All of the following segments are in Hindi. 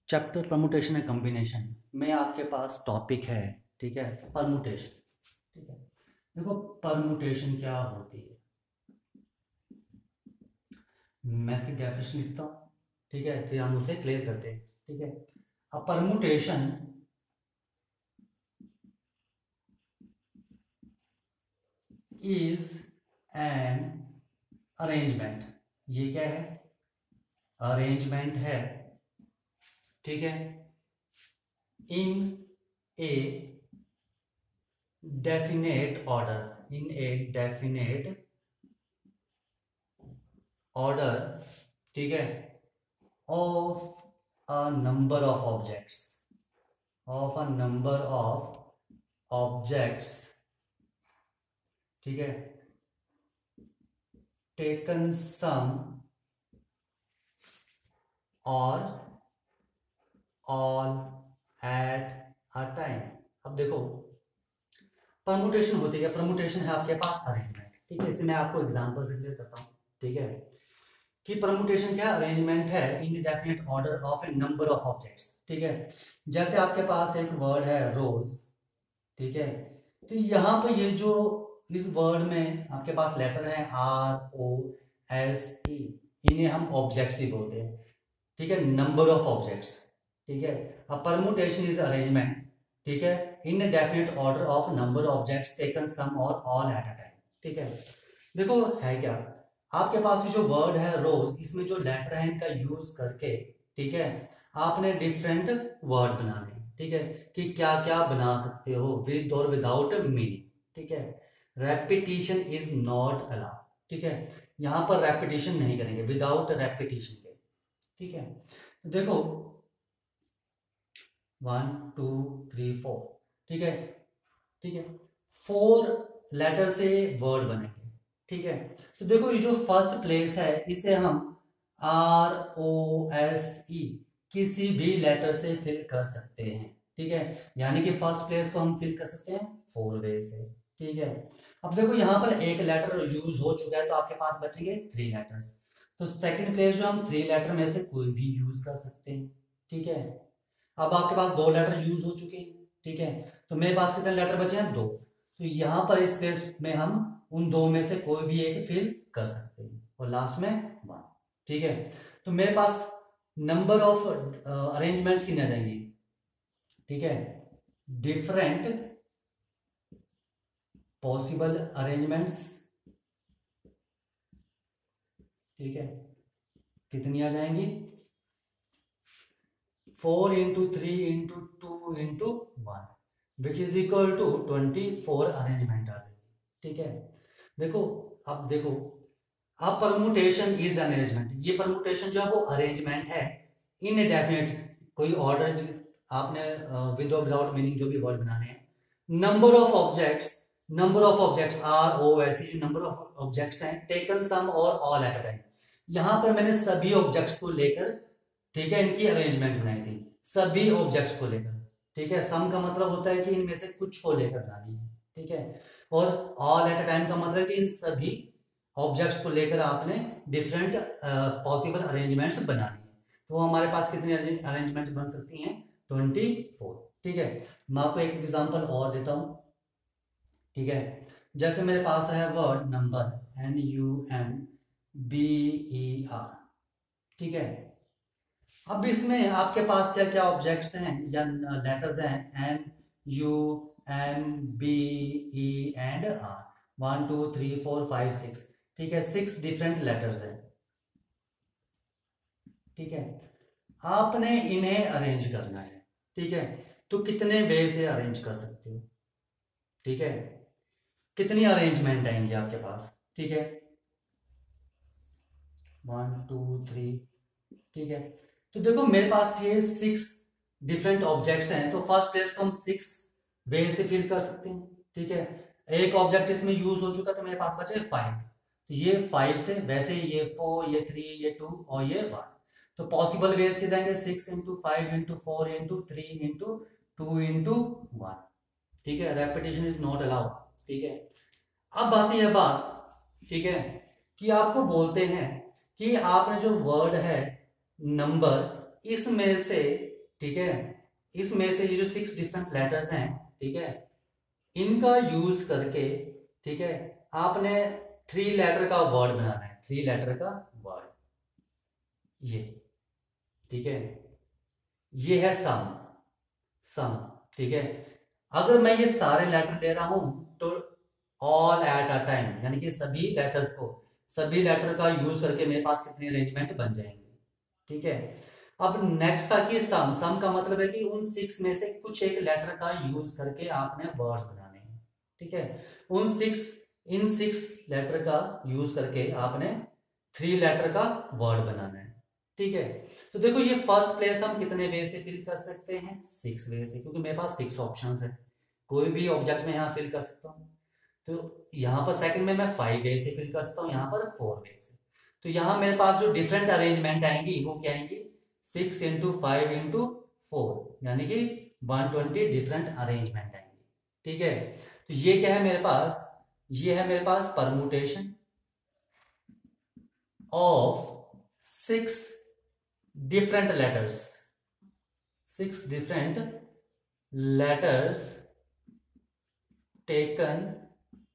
चैप्टर परमुटेशन एंड कॉम्बिनेशन में आपके पास टॉपिक है, ठीक है, परमुटेशन। ठीक है, देखो परमुटेशन क्या होती है, मैं इसकी डेफिनेशन लिखता हूँ, ठीक है, फिर हम उसे क्लियर करते हैं। ठीक है, अब परमुटेशन इज एन अरेंजमेंट, ये क्या है, अरेंजमेंट है, ठीक है, in a definite order, in a definite order, ठीक है, of a number of objects, of a number of objects, ठीक है, टेकन सम और ऑल एट अ टाइम। अब देखो परमुटेशन होती है, परमुटेशन है आपके पास अरेंजमेंट, ठीक है, इसे मैं आपको एग्जांपल से क्लियर करता हूँ। ठीक है, कि परमुटेशन क्या अरेंजमेंट है in definite order of A number of objects. ठीक है, जैसे आपके पास एक वर्ड है रोज, ठीक है, तो यहाँ पे ये जो इस वर्ड में आपके पास लेटर है ROSE, इन्हें हम ऑब्जेक्ट्स ही बोलते हैं, ठीक है, नंबर ऑफ ऑब्जेक्ट्स। ठीक है, अब परमुटेशन इज अरेंजमेंट, ठीक है, in definite order of number objects taken some और ऑल एट अ टाइम। ठीक है, देखो है क्या, आपके पास ये जो वर्ड है रोज, इसमें जो लेटर है इनका यूज करके, ठीक है, आपने डिफरेंट वर्ड बनाने, ठीक है, कि क्या क्या बना सकते हो विद और विदाउट मीनिंग। ठीक है, रेपिटिशन इज नॉट अलाउड, ठीक है, यहां पर रेपिटिशन नहीं करेंगे, विदाउट रेपिटिशन के। ठीक है, तो देखो 1 2 3 4, ठीक है, ठीक है, 4 लेटर से वर्ड बनेंगे। ठीक है, तो देखो ये जो फर्स्ट प्लेस है इसे हम ROSE किसी भी लेटर से फिल कर सकते हैं। ठीक है, यानी कि फर्स्ट प्लेस को हम फिल कर सकते हैं 4 वे से। ठीक है, अब देखो यहाँ पर एक लेटर यूज हो चुका है तो आपके पास बचेंगे 3 लेटर्स, तो सेकंड प्लेस जो हम 3 लेटर में से कोई भी यूज कर सकते हैं। ठीक है, अब आपके पास 2 लेटर यूज हो चुके हैं। ठीक है, तो मेरे पास कितने लेटर बचे हैं, 2, तो यहां पर इस स्पेस में हम उन 2 में से कोई भी एक फिल कर सकते हैं और लास्ट में 1। ठीक है, तो मेरे पास नंबर ऑफ अरेंजमेंट्स कितने आ जाएंगे, ठीक है, डिफरेंट पॉसिबल अरेंजमेंट्स, ठीक है, कितनी आ जाएंगी, 4 × 3 × 2 × 1 which is equal to 24 arrangement आ जाएगी। ठीक है, देखो अब देखो, अब परमुटेशन इज अरेंजमेंट, ये परमुटेशन जो है वो अरेंजमेंट है इन डेफिनेट, कोई ऑर्डर आपने विद और विदाउट मीनिंग जो भी वर्ड बनाने हैं, number of objects, number of objects ROSE जो नंबर ऑफ ऑब्जेक्ट्स हैं, टेकन सम और ऑल एट अ टाइम, यहां पर मैंने सभी ऑब्जेक्ट्स को लेकर, ठीक है, इनकी अरेंजमेंट बनाई थी, सभी ऑब्जेक्ट्स को लेकर। ठीक है, सम का मतलब होता है कि इनमें से कुछ को लेकर बनानी है। ठीक है, और ऑल एट अ टाइम का मतलब कि इन सभी ऑब्जेक्ट्स को लेकर आपने डिफरेंट पॉसिबल अरेंजमेंट्स बनानी है। तो हमारे पास कितनी अरेंजमेंट्स बन सकती हैं, 24। ठीक है, मैं आपको एक एग्जांपल और देता हूं। ठीक है, जैसे मेरे पास है वर्ड नंबर, NUMBER, ठीक है, अब इसमें आपके पास क्या क्या ऑब्जेक्ट्स हैं या लेटर्स हैं, NUMBER, 1 2 3 4 5 6, ठीक है, 6 डिफरेंट लेटर्स हैं। ठीक है, आपने इन्हें अरेंज करना है। ठीक है, तो कितने वे से अरेंज कर सकते हो, ठीक है, कितनी अरेंजमेंट आएंगे आपके पास, ठीक है, 1 2 3, ठीक है, तो देखो मेरे पास ये 6 डिफरेंट ऑब्जेक्ट्स हैं, तो फर्स्ट स्टेज को हम 6 वे से फिल कर सकते हैं। ठीक है, एक ऑब्जेक्ट इसमें यूज हो चुका तो मेरे पास बचे 5, तो ये 5 से, वैसे ही ये 4, ये 3, ये 2 और ये 1, तो पॉसिबल वेज के जाएंगे 6 × 5 × 4 × 3 × 2 × 1। ठीक है, रेपिटेशन इज नॉट अलाउड। ठीक है, अब आती है बात, ठीक है, कि आपको बोलते हैं कि आपने जो वर्ड है नंबर, इसमें से ठीक है, इसमें से ये जो 6 डिफरेंट लेटर्स हैं, ठीक है, इनका यूज करके, ठीक है, आपने 3 लेटर का वर्ड बनाना है, 3 लेटर का वर्ड, ये, ठीक है, ये है सम, ठीक है। अगर मैं ये सारे लेटर ले रहा हूं तो ऑल एट अ टाइम, यानी कि सभी लेटर्स को, सभी लेटर का यूज करके मेरे पास कितने अरेंजमेंट बन जाएंगे, ठीक है। अब नेक्स्ट था कि सम का मतलब है कि उन 6 में से कुछ एक लेटर का यूज करके आपने वर्ड्स बनाने हैं, ठीक है। इन 6 लेटर का यूज करके आपने 3 लेटर का वर्ड बनाना है, ठीक है। तो देखो ये फर्स्ट प्लेस हम कितने वे से फिल कर सकते हैं, 6 वे से, क्योंकि मेरे पास 6 ऑप्शंस है, कोई भी ऑब्जेक्ट में यहाँ फिल कर सकता हूँ। तो यहाँ पर सेकंड में मैं 5 वे से फिल कर सकता हूँ, यहाँ पर 4 वे से। तो यहाँ मेरे पास जो डिफरेंट अरेंजमेंट आएंगी वो क्या आएंगी, 6 इंटू 5 इंटू 4, यानी कि 120 डिफरेंट अरेंजमेंट आएंगे, ठीक है। तो ये क्या है मेरे पास, ये है मेरे पास permutation of 6 different letters, 6 different letters taken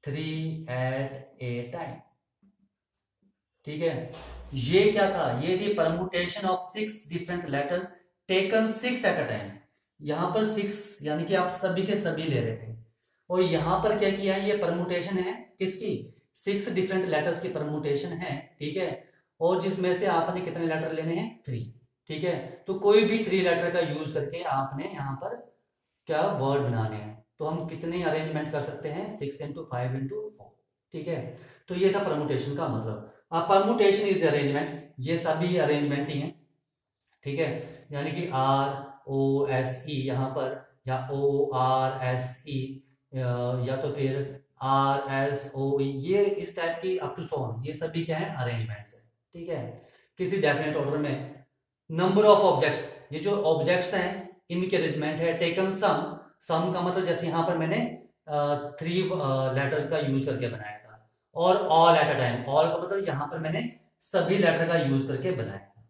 3 at a time, ठीक है। ये क्या था, ये थी permutation of 6 different letters taken 6 eight a time. यहां पर 6 यानी कि आप सभी के सभी ले रहे थे, और यहां पर क्या किया है, ये परमुटेशन है किसकी, 6 डिफरेंट लेटर्स की परमुटेशन है, ठीक है। और जिसमें से आपने कितने लेटर लेने हैं, 3, ठीक है। तो कोई भी 3 लेटर का यूज करके आपने यहाँ पर क्या वर्ड बनाने हैं, तो हम कितने अरेंजमेंट कर सकते हैं, 6 इंटू 5 इंटू 4, ठीक है। तो ये था परमुटेशन का मतलब। अब परमुटेशन इज अरेंजमेंट, ये सभी अरेंजमेंट ही हैं, ठीक है। यानी कि ROSE यहाँ पर, या ORSE, या तो फिर RSOE, ये इस टाइप की अप टू सो ऑन, ये सभी क्या है, अरेंजमेंट्स है, ठीक है, किसी डेफिनेट ऑर्डर में। नंबर ऑफ ऑब्जेक्ट्स, ये जो ऑब्जेक्ट्स हैं इनके अरेंजमेंट है। टेकन सम का मतलब जैसे यहाँ पर मैंने 3 लेटर्स का यूज करके बनाया था, और all eight a time, all का मतलब यहाँ पर मैंने सभी लेटर का यूज करके बनाया था।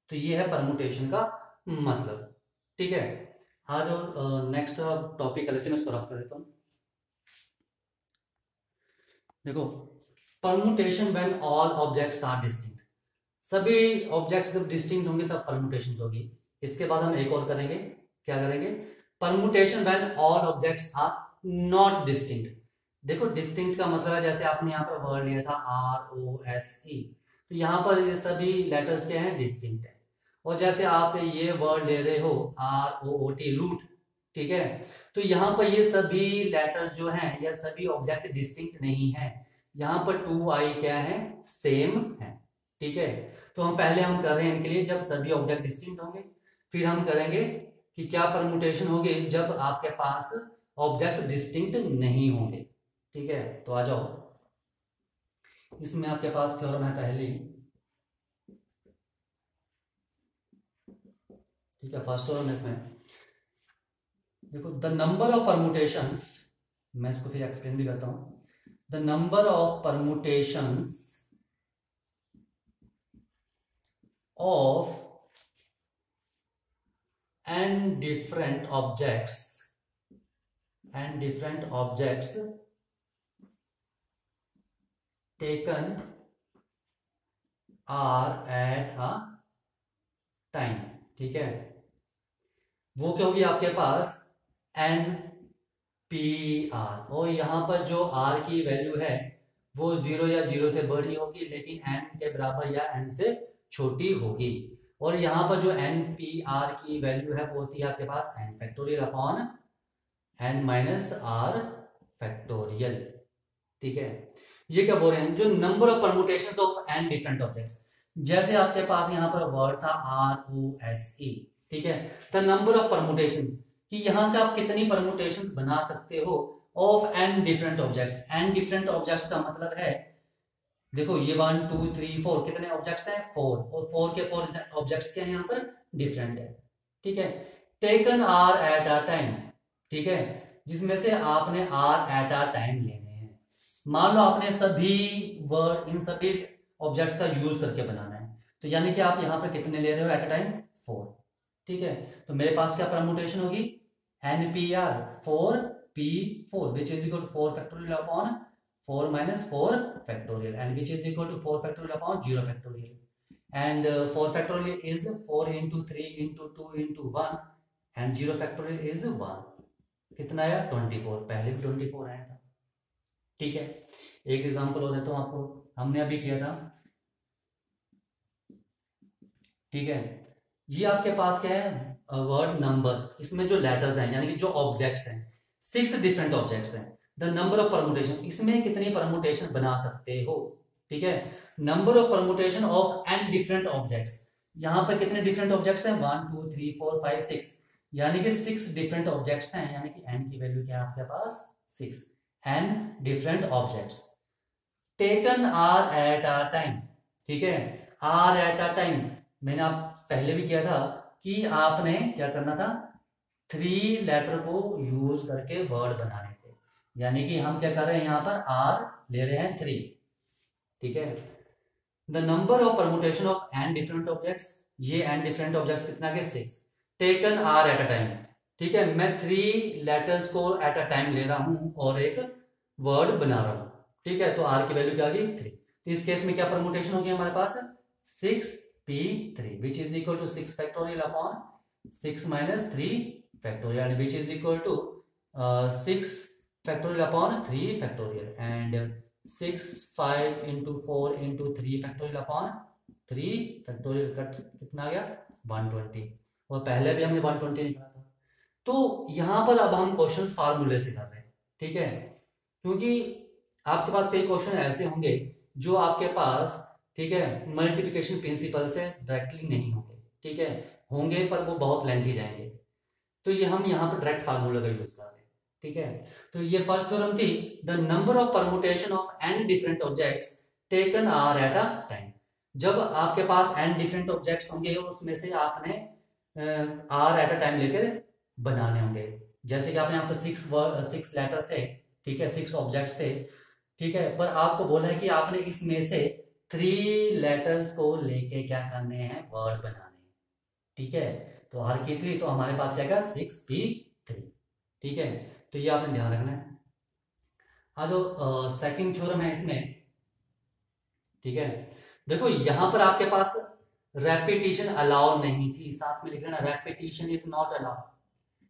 तो ये है परमुटेशन का मतलब, ठीक है। आज और नेक्स्ट टॉपिक लेते हैं, मैं इसको रफ कर देता हूँ। देखो, permutation when all objects are distinct, सभी ऑब्जेक्ट्स जब डिस्टिंक्ट होंगे तब परमुटेशन होगी। इसके बाद हम एक और करेंगे, क्या करेंगे, permutation when all objects are not distinct. देखो डिस्टिंक्ट का मतलब है, जैसे आपने यहाँ पर वर्ड लिया था ROSE, तो यहाँ पर ये सभी लेटर्स क्या हैं, डिस्टिंक्ट है। और जैसे आप ये वर्ड ले रहे हो ROOT, रूट, ठीक है, तो यहाँ पर ये सभी लेटर्स जो हैं, या सभी ऑब्जेक्ट डिस्टिंक्ट नहीं है, यहाँ पर 2i क्या है, सेम है, ठीक है। तो हम पहले हम कर रहे हैं इनके लिए जब सभी ऑब्जेक्ट डिस्टिंक्ट होंगे, फिर हम करेंगे कि क्या परमुटेशन होगी जब आपके पास ऑब्जेक्ट्स डिस्टिंक्ट नहीं होंगे, ठीक है। तो आ जाओ, इसमें आपके पास थ्योरम है पहली, ठीक है, फर्स्ट थ्योरम इसमें देखो, द नंबर ऑफ परमुटेशंस, मैं इसको फिर एक्सप्लेन भी करता हूं, the number of permutations of and different objects taken are at a time, ठीक है। वो क्या होगी आपके पास, NPR, और यहां पर जो R की वैल्यू है वो 0 या 0 से बड़ी होगी, लेकिन N के बराबर या N से छोटी होगी। और यहाँ पर जो NPR की वैल्यू है वो होती है आपके पास n factorial upon n minus r factorial, ठीक है। ये क्या बोल रहे हैं, जो number of permutations of n different objects, जैसे आपके पास यहाँ पर वर्ड था ROSE, ठीक है, द नंबर ऑफ परमुटेशन, कि यहां से आप कितनी परमुटेशंस बना सकते हो of n different objects. n different objects का मतलब है, देखो ये 1 2 3 4 कितने ऑब्जेक्ट्स हैं, 4, और 4 के 4 ऑब्जेक्ट्स के हैं यहाँ पर, डिफरेंट है, ठीक है। Taken r at a time, ठीक है, जिसमें से आपने आर एट अ टाइम लेने हैं। मान लो आपने सभी वर्ड, इन सभी ऑब्जेक्ट्स का यूज करके बनाना है, तो यानी कि आप यहाँ पर कितने ले रहे हो एट अ टाइम, 4, ठीक है, तो मेरे पास क्या परमुटेशन होगी, NPR 4P4 which is equal to 4 factorial upon 4 minus 4 factorial and which is equal to 4 factorial upon 0 factorial and 4 factorial is 4 into 3 into 2 into 1 and 0 factorial is 1। कितना आया 24, पहले भी 24 आया था। ठीक है, एक एग्जांपल और देता हूं आपको, हमने अभी किया था। ठीक है, ये आपके पास क्या है वर्ड नंबर, इसमें जो लेटर्स हैं यानी कि जो ऑब्जेक्ट्स हैं 6 डिफरेंट ऑब्जेक्ट्स हैं। द नंबर ऑफ परमुटेशन, इसमें कितनी परमुटेशन बना सकते हो। ठीक है, number of permutation of n different objects, यहां पर कितने डिफरेंट ऑब्जेक्ट्स हैं 1 2 3 4 5 6, यानी कि 6 डिफरेंट ऑब्जेक्ट्स हैं, यानी कि एन की वैल्यू क्या है आपके पास 6 n different objects taken r at a time. ठीक है, आर एट अ टाइम मैंने आप पहले भी किया था कि आपने क्या करना था 3 लेटर को यूज करके वर्ड बनाने थे, यानी कि हम क्या कर रहे हैं यहां पर आर ले रहे हैं 3। ठीक है, the number of permutation of n different objects, ये एन डिफरेंट ऑब्जेक्ट्स कितना के 6 taken r at a time. ठीक है, मैं 3 लेटर्स को एट अ टाइम ले रहा हूं और एक वर्ड बना रहा हूं। ठीक है, तो आर की वैल्यू क्या आ गई 3, तो इस केस में क्या परमुटेशन होगी हमारे पास 6p3 which is equal to 6 factorial upon 6 minus 3 factorial which is equal to 6 factorial upon 3 factorial and 6 5 into 4 into 3 factorial upon 3 factorial cut कितना आ गया 120, और पहले भी हमने 120 निकाला था। तो यहां पर अब हम क्वेश्चन फार्मूले से कर रहे हैं। ठीक है, क्योंकि आपके पास कई क्वेश्चन ऐसे होंगे जो आपके पास ठीक है मल्टीप्लिकेशन प्रिंसिपल से डायरेक्टली नहीं होंगे। ठीक है, होंगे पर वो बहुत लेंथी जाएंगे, तो ये हम यहाँ पर डायरेक्ट फार्मूला का यूज कर रहे हैं। ठीक है, तो ये फर्स्ट थ्योरम थी the number of permutation of n different objects taken r at a time. जब आपके पास एन डिफरेंट ऑब्जेक्ट्स होंगे उसमें से आपने आर एट अ टाइम लेकर बनाने होंगे। जैसे कि आपने यहाँ पर 6 लेटर थे, ठीक है 6 ऑब्जेक्ट्स थे। ठीक है, पर आपको बोला है कि आपने इसमें से 3 लेटर्स को लेके क्या करने हैं वर्ड बनाने हैं। ठीक है, तो आर की 3 तो हमारे पास क्या आएगा 6p3। ठीक है, तो ये आपने ध्यान रखना है। हाँ, जो सेकंड थ्योरम है इसमें, ठीक है देखो यहां पर आपके पास रेपिटेशन अलाउ नहीं थी, साथ में लिख लेना रेपिटेशन इज नॉट अलाउ।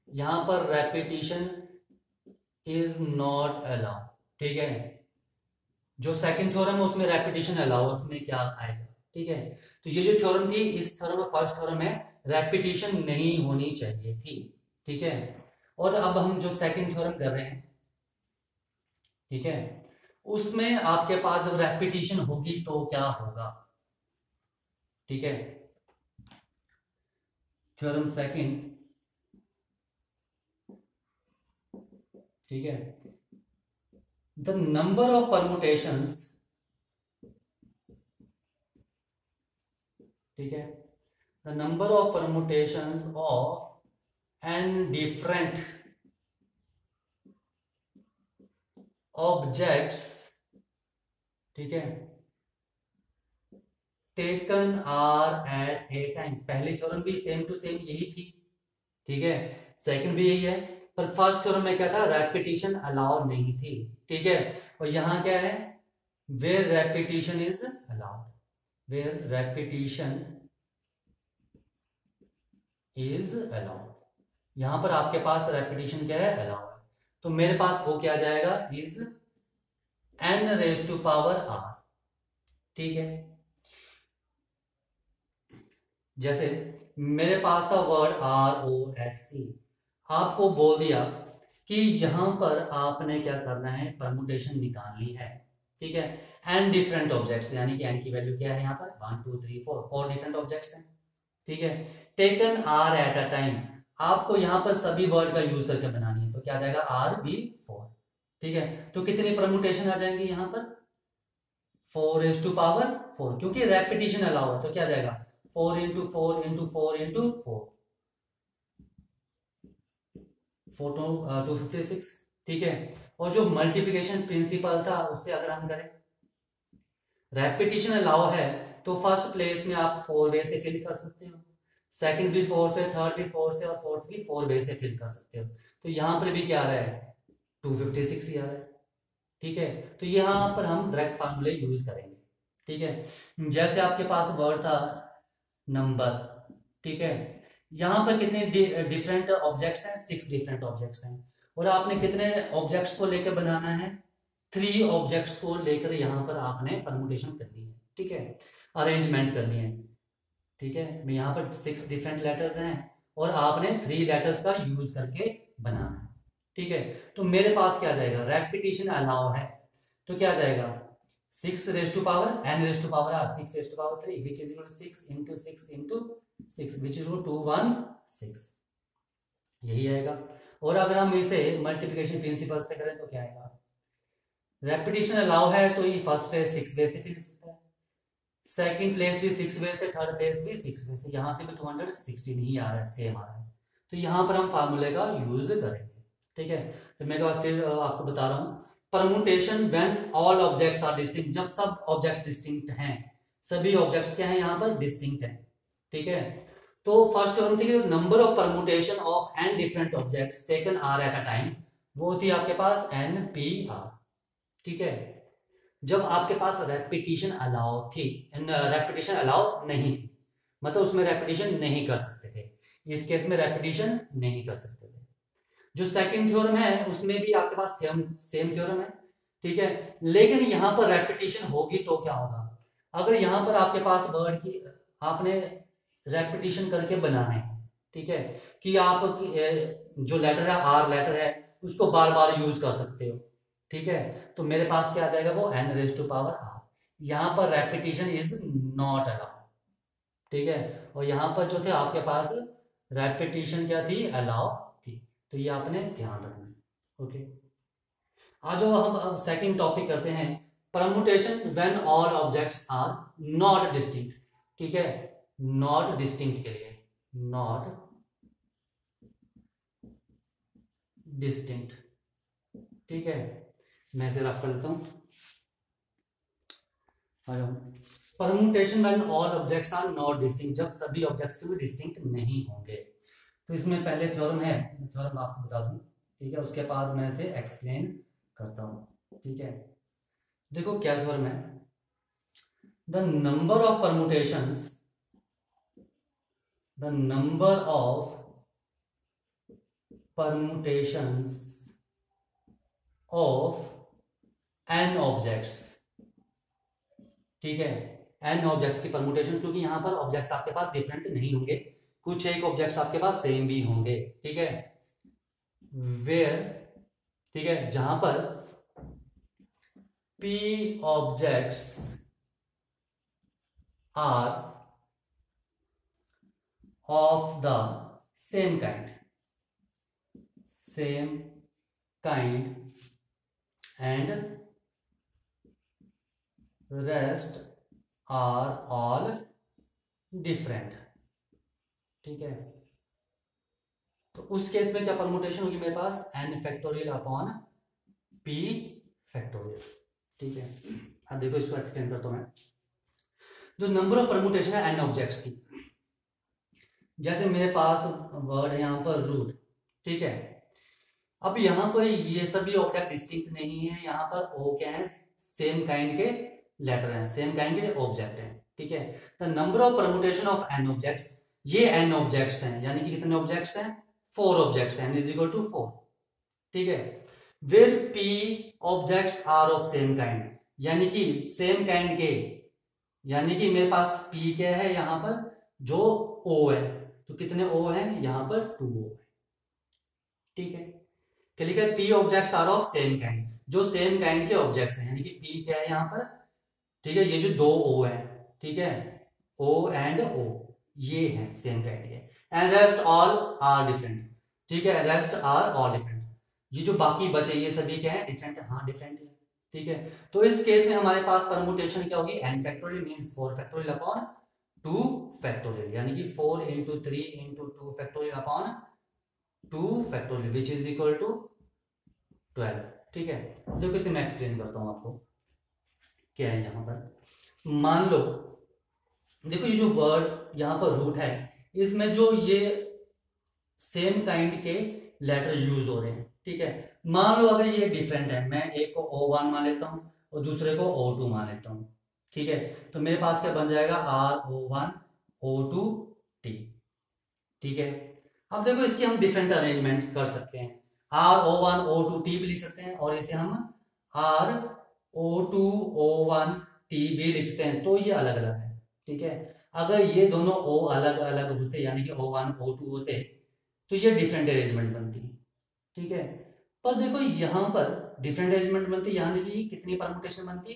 यहां पर रेपिटेशन इज नॉट अलाउ। ठीक है, जो सेकंड थ्योरम है उसमें रेपिटेशन अलाउ, उसमें क्या आएगा। ठीक है, तो ये जो थ्योरम थी इस थ्योरम में फर्स्ट थ्योरम में रेपिटेशन नहीं होनी चाहिए थी। ठीक है, और अब हम जो सेकंड थ्योरम कर रहे हैं, ठीक है उसमें आपके पास जब रेपिटेशन होगी तो क्या होगा। ठीक है, थ्योरम सेकंड, ठीक है द नंबर ऑफ परमुटेशंस, ठीक है the number of permutations of n different objects, ठीक है taken r at a time. पहली थ्योरम भी सेम टू सेम यही थी, ठीक है सेकंड भी यही है, पर फर्स्ट थ्योरम में क्या था रेपिटेशन अलाउ नहीं थी। ठीक है, और यहां क्या है where repetition is allowed, where repetition is allowed, यहां पर आपके पास रेपिटेशन क्या है अलाउड है, तो मेरे पास वो क्या जाएगा is n raise to power r. ठीक है, जैसे मेरे पास था वर्ड ROSE, आपको बोल दिया कि यहां पर आपने क्या करना है परमुटेशन निकालनी है। ठीक है, एन डिफरेंट ऑब्जेक्ट्स, यानी कि एन की वैल्यू क्या है यहाँ पर 1 2 3 4 डिफरेंट ऑब्जेक्ट्स हैं। ठीक है, taken r at a time, आपको यहाँ पर सभी वर्ड का यूज करके बनानी है, तो क्या जाएगा RB4। ठीक है, तो कितनी परमुटेशन आ जाएंगे यहाँ पर 4⁴, क्योंकि रेपिटेशन अलाउ है, तो क्या जाएगा 4 इंटू 4 इंटू 4 इंटू 4 256। ठीक है, और जो मल्टीप्लिकेशन प्रिंसिपल था उससे अगर हम करें रेपिटेशन अलाउ है तो फर्स्ट प्लेस में आप 4 वे से फिल कर सकते हो, सेकंड भी 4 से, थर्ड भी 4 से और फोर्थ भी 4 वे से फिल कर सकते हो। तो यहाँ पर भी क्या आ रहा है, 256 ही आ रहा है। ठीक है, तो यहाँ पर हम डायरेक्ट फार्मूले यूज करेंगे। ठीक है, जैसे आपके पास वर्ड था नंबर, ठीक है, यहाँ पर कितने डिफरेंट ऑब्जेक्ट्स हैं, 6 डिफरेंट ऑब्जेक्ट्स हैं, और आपने कितने ऑब्जेक्ट्स को लेकर बनाना है, 3 ऑब्जेक्ट्स को लेकर यहाँ पर आपने परमुटेशन करनी है। ठीक है, अरेंजमेंट करनी है। ठीक है, मैं यहाँ पर 6 डिफरेंट लेटर्स हैं और आपने 3 लेटर्स का यूज करके बनाना है। ठीक है, तो मेरे पास क्या जाएगा, रेपिटेशन अलाउ है, तो क्या जाएगा 6 raise to power n raise to power r, 6 raise to power 3 which is equal to 6 into 6 into 6 which is equal to 216, यही आएगा। और अगर हम इसे मल्टीप्लिकेशन प्रिंसिपल से करें तो क्या आएगा, रेपिटेशन अलाउ है तो ये फर्स्ट प्लेस 6 वे से फिल सकता है, सेकंड प्लेस भी 6 वे से, थर्ड प्लेस भी 6 वे से, यहां से भी 216 ही आ रहा है, सेम आ रहा है। तो यहां पर हम फार्मूले का यूज करेंगे। ठीक है, तो मैं फिर आपको बता रहा हूँ, permutation when all objects are distinct, जब सब ऑब्जेक्ट्स डिस्टिंक्ट हैं, सभी ऑब्जेक्ट्स क्या हैं यहाँ पर, डिस्टिंक्ट हैं। ठीक है, तो फर्स्ट थ्योरम थी number of permutation of n different objects taken r eight a time, वो थी आपके पास NPR। ठीक है, जब आपके पास रेपिटेशन अलाउ थी, रेपिटेशन अलाउ नहीं थी, मतलब उसमें रेपिटेशन नहीं कर सकते थे, इस केस में रेपिटेशन नहीं कर सकते थे। जो सेकंड थ्योरम है उसमें भी आपके पास सेम थ्योरम है। ठीक है, लेकिन यहां पर रेपिटेशन होगी तो क्या होगा, अगर यहां पर आपके पास वर्ड की आपने रेपिटेशन करके बनाना है, ठीक है, कि आप जो लेटर है आर लेटर है उसको बार बार यूज कर सकते हो। ठीक है, तो मेरे पास क्या आ जाएगा, वो n raise to power r, यहां पर रेपिटेशन इज नॉट अलाउड। ठीक है, और यहां पर जो थे आपके पास रेपिटेशन क्या थी, अलाउ थी, तो ये आपने ध्यान रखना है। ओके, आज हम सेकंड टॉपिक करते हैं, permutation when all objects are not distinct. ठीक है, नॉट डिस्टिंक्ट के लिए, नॉट डिस्टिंक्ट। ठीक है, मैं इसे रफ कर लेता हूं, permutation when all objects are not distinct, जब सभी ऑब्जेक्ट्स भी डिस्टिंक्ट नहीं होंगे। तो इसमें पहले थ्योरम है, थ्योरम आपको बता दूं। ठीक है, उसके बाद मैं इसे एक्सप्लेन करता हूं। ठीक है, देखो क्या थ्योरम है, the number of permutations, the number of permutations of n objects. ठीक है, n ऑब्जेक्ट्स की परमुटेशन, क्योंकि यहां पर ऑब्जेक्ट्स आपके पास डिफरेंट नहीं होंगे, कुछ एक ऑब्जेक्ट्स आपके पास सेम भी होंगे। ठीक है, वेयर, ठीक है, जहां पर p objects are of the same kind and rest are all different. ठीक है, तो उस केस में क्या परमुटेशन होगी मेरे पास, n factorial upon p factorial. ठीक है, अब देखो इसको एक्सप्लेन करता हूं मैं, जो नंबर ऑफ परमुटेशन है n ऑब्जेक्ट्स की, जैसे मेरे पास वर्ड है यहां पर रूट। ठीक है, अब यहां पर ये सभी ऑब्जेक्ट डिस्टिंक्ट नहीं है, यहां पर ओ क्या है, सेम काइंड के लेटर हैं, सेम काइंड के ऑब्जेक्ट हैं। ठीक है, the number of permutation of n objects, ये n ऑब्जेक्ट्स हैं, यानी कि कितने ऑब्जेक्ट्स हैं, 4 ऑब्जेक्ट्स हैं, n इज इक्वल टू 4। ठीक है, where p objects are of same kind, यानी कि सेम काइंड के, यानी कि मेरे पास p क्या है यहां पर, जो o है, तो कितने o हैं यहां पर, 2o है। ठीक है, क्या लिखा है, p objects are of same kind, जो सेम काइंड के ऑब्जेक्ट्स हैं, यानी कि p क्या है यहां पर, ठीक है, ये जो 2 o है, ठीक है, o एंड o ये है सेम काइंड के, and rest all are different. ठीक है, रेस्ट आर ऑल डिफरेंट, ये जो बाकी बचे ये सभी क्या है, डिफरेंट, हाँ डिफरेंट है। ठीक है, तो इस केस में हमारे पास परमुटेशन क्या होगी, n factorial means 4 factorial upon 2 factorial, यानी कि 4 into 3 into 2 factorial upon 2 factorial which is equal to 12। ठीक है, देखो इसे मैं एक्सप्लेन करता हूं आपको क्या है। यहां पर मान लो, देखो ये जो वर्ड यहां पर रूट है, इसमें जो ये सेम काइंड के लेटर यूज हो रहे हैं, ठीक है। मान लो अगर ये डिफरेंट है, मैं एक को O1 मान लेता हूँ और दूसरे को O2 मान लेता हूँ, ठीक है। तो मेरे पास क्या बन जाएगा, RO1 O2 T, ठीक है। अब देखो इसकी हम डिफरेंट अरेंजमेंट कर सकते हैं, RO1 O2 T भी लिख सकते हैं और इसे हम RO2 O1 T भी लिख सकते हैं, तो ये अलग अलग है, ठीक है। अगर ये दोनों O अलग अलग होते यानी कि O1 O2 होते तो ये डिफरेंट अरेंजमेंट बनती, ठीक है। पर देखो यहां पर डिफरेंट अरेंजमेंट बनती, यहां देखिए कितनी परमुटेशन बनती,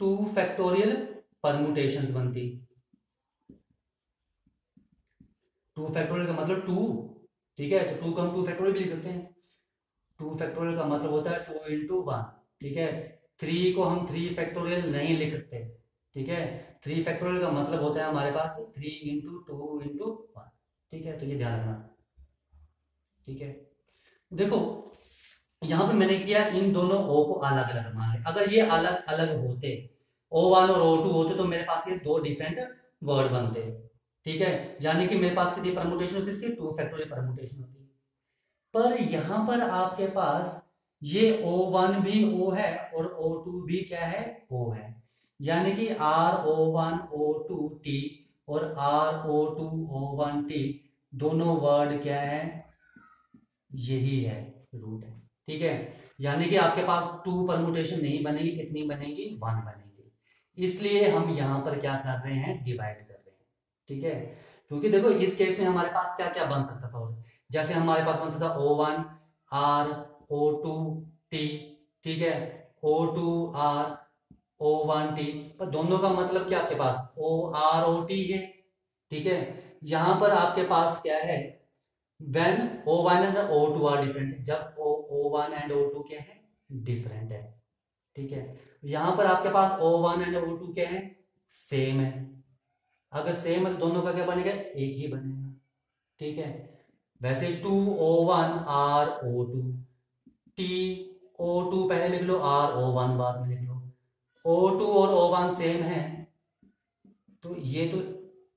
2 फैक्टोरियल परमुटेशंस बनती। 2 फैक्टोरियल का मतलब 2, ठीक है। तो 2 को हम 2 फैक्टोरियल भी लिख सकते हैं। 2 फैक्टोरियल का मतलब होता है 2 इंटू 1, ठीक है। 3 को हम 3 फैक्टोरियल नहीं लिख सकते, ठीक है। 3 फैक्टोरियल का मतलब होता है हमारे पास 3 इंटू 2 इंटू 1, ठीक है। तो ये ध्यान रखना, ठीक है। देखो यहां पे मैंने किया इन दोनों ओ को अलग अलग मान लिया, अगर ये अलग अलग होते O1 और O2 होते तो मेरे पास ये दो डिफरेंट वर्ड बनते, ठीक है। यानी कि मेरे पास कितनी परमुटेशन होती है इसकी, 2 फैक्टोरियल परमुटेशन होती है। पर यहां पर आपके पास ये O1 भी O है और O2 भी क्या है, O है। यानी कि RO1 O2 T और RO2 O1 T दोनों वर्ड क्या है, यही है, रूट है, ठीक है। यानी कि आपके पास 2 परमुटेशन नहीं बनेगी, कितनी बनेगी, 1 बनेगी। इसलिए हम यहां पर क्या कर रहे हैं, डिवाइड कर रहे हैं, ठीक है। क्योंकि देखो इस केस में हमारे पास क्या क्या बन सकता था, और जैसे हमारे पास बन सकता था O1 R O2 T, ठीक है। O2 R O1 T, पर दोनों का मतलब क्या आपके पास O R O T है, ठीक है। यहां पर आपके पास क्या है, when O1 and O2 are different, जब O1 and O2 क्या है, डिफरेंट है, ठीक है। यहां पर आपके पास O1 and O2 क्या है, सेम है। अगर सेम है तो दोनों का क्या बनेगा, एक ही बनेगा, ठीक है। वैसे 2O1 RO2 T O2 पहले लिख लो, RO1 बाद में लिख लो। O2 और O1 सेम है तो ये तो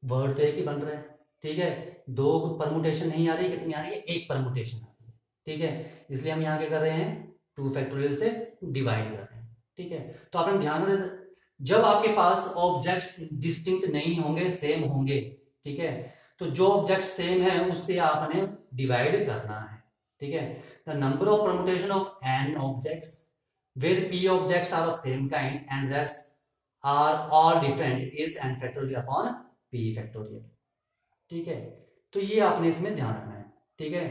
वर्ड तो एक ही बन रहा है, ठीक है। दो परमुटेशन नहीं आ रही, कितनी आ रही है, एक परमुटेशन आ रही है, ठीक है। इसलिए हम यहाँ क्या कर रहे हैं, 2 फैक्टोरियल से डिवाइड कर रहे हैं, ठीक है। तो आपने ध्यान रखना, जब आपके पास ऑब्जेक्ट्स डिस्टिंक्ट नहीं होंगे, सेम होंगे, ठीक है, तो जो ऑब्जेक्ट सेम है उससे आपने डिवाइड करना है, ठीक है। The number of permutation of n objects where p objects are of same kind and rest are all different is n factorial upon p factorial, ठीक है। तो ये आपने इसमें ध्यान रखना है, ठीक है।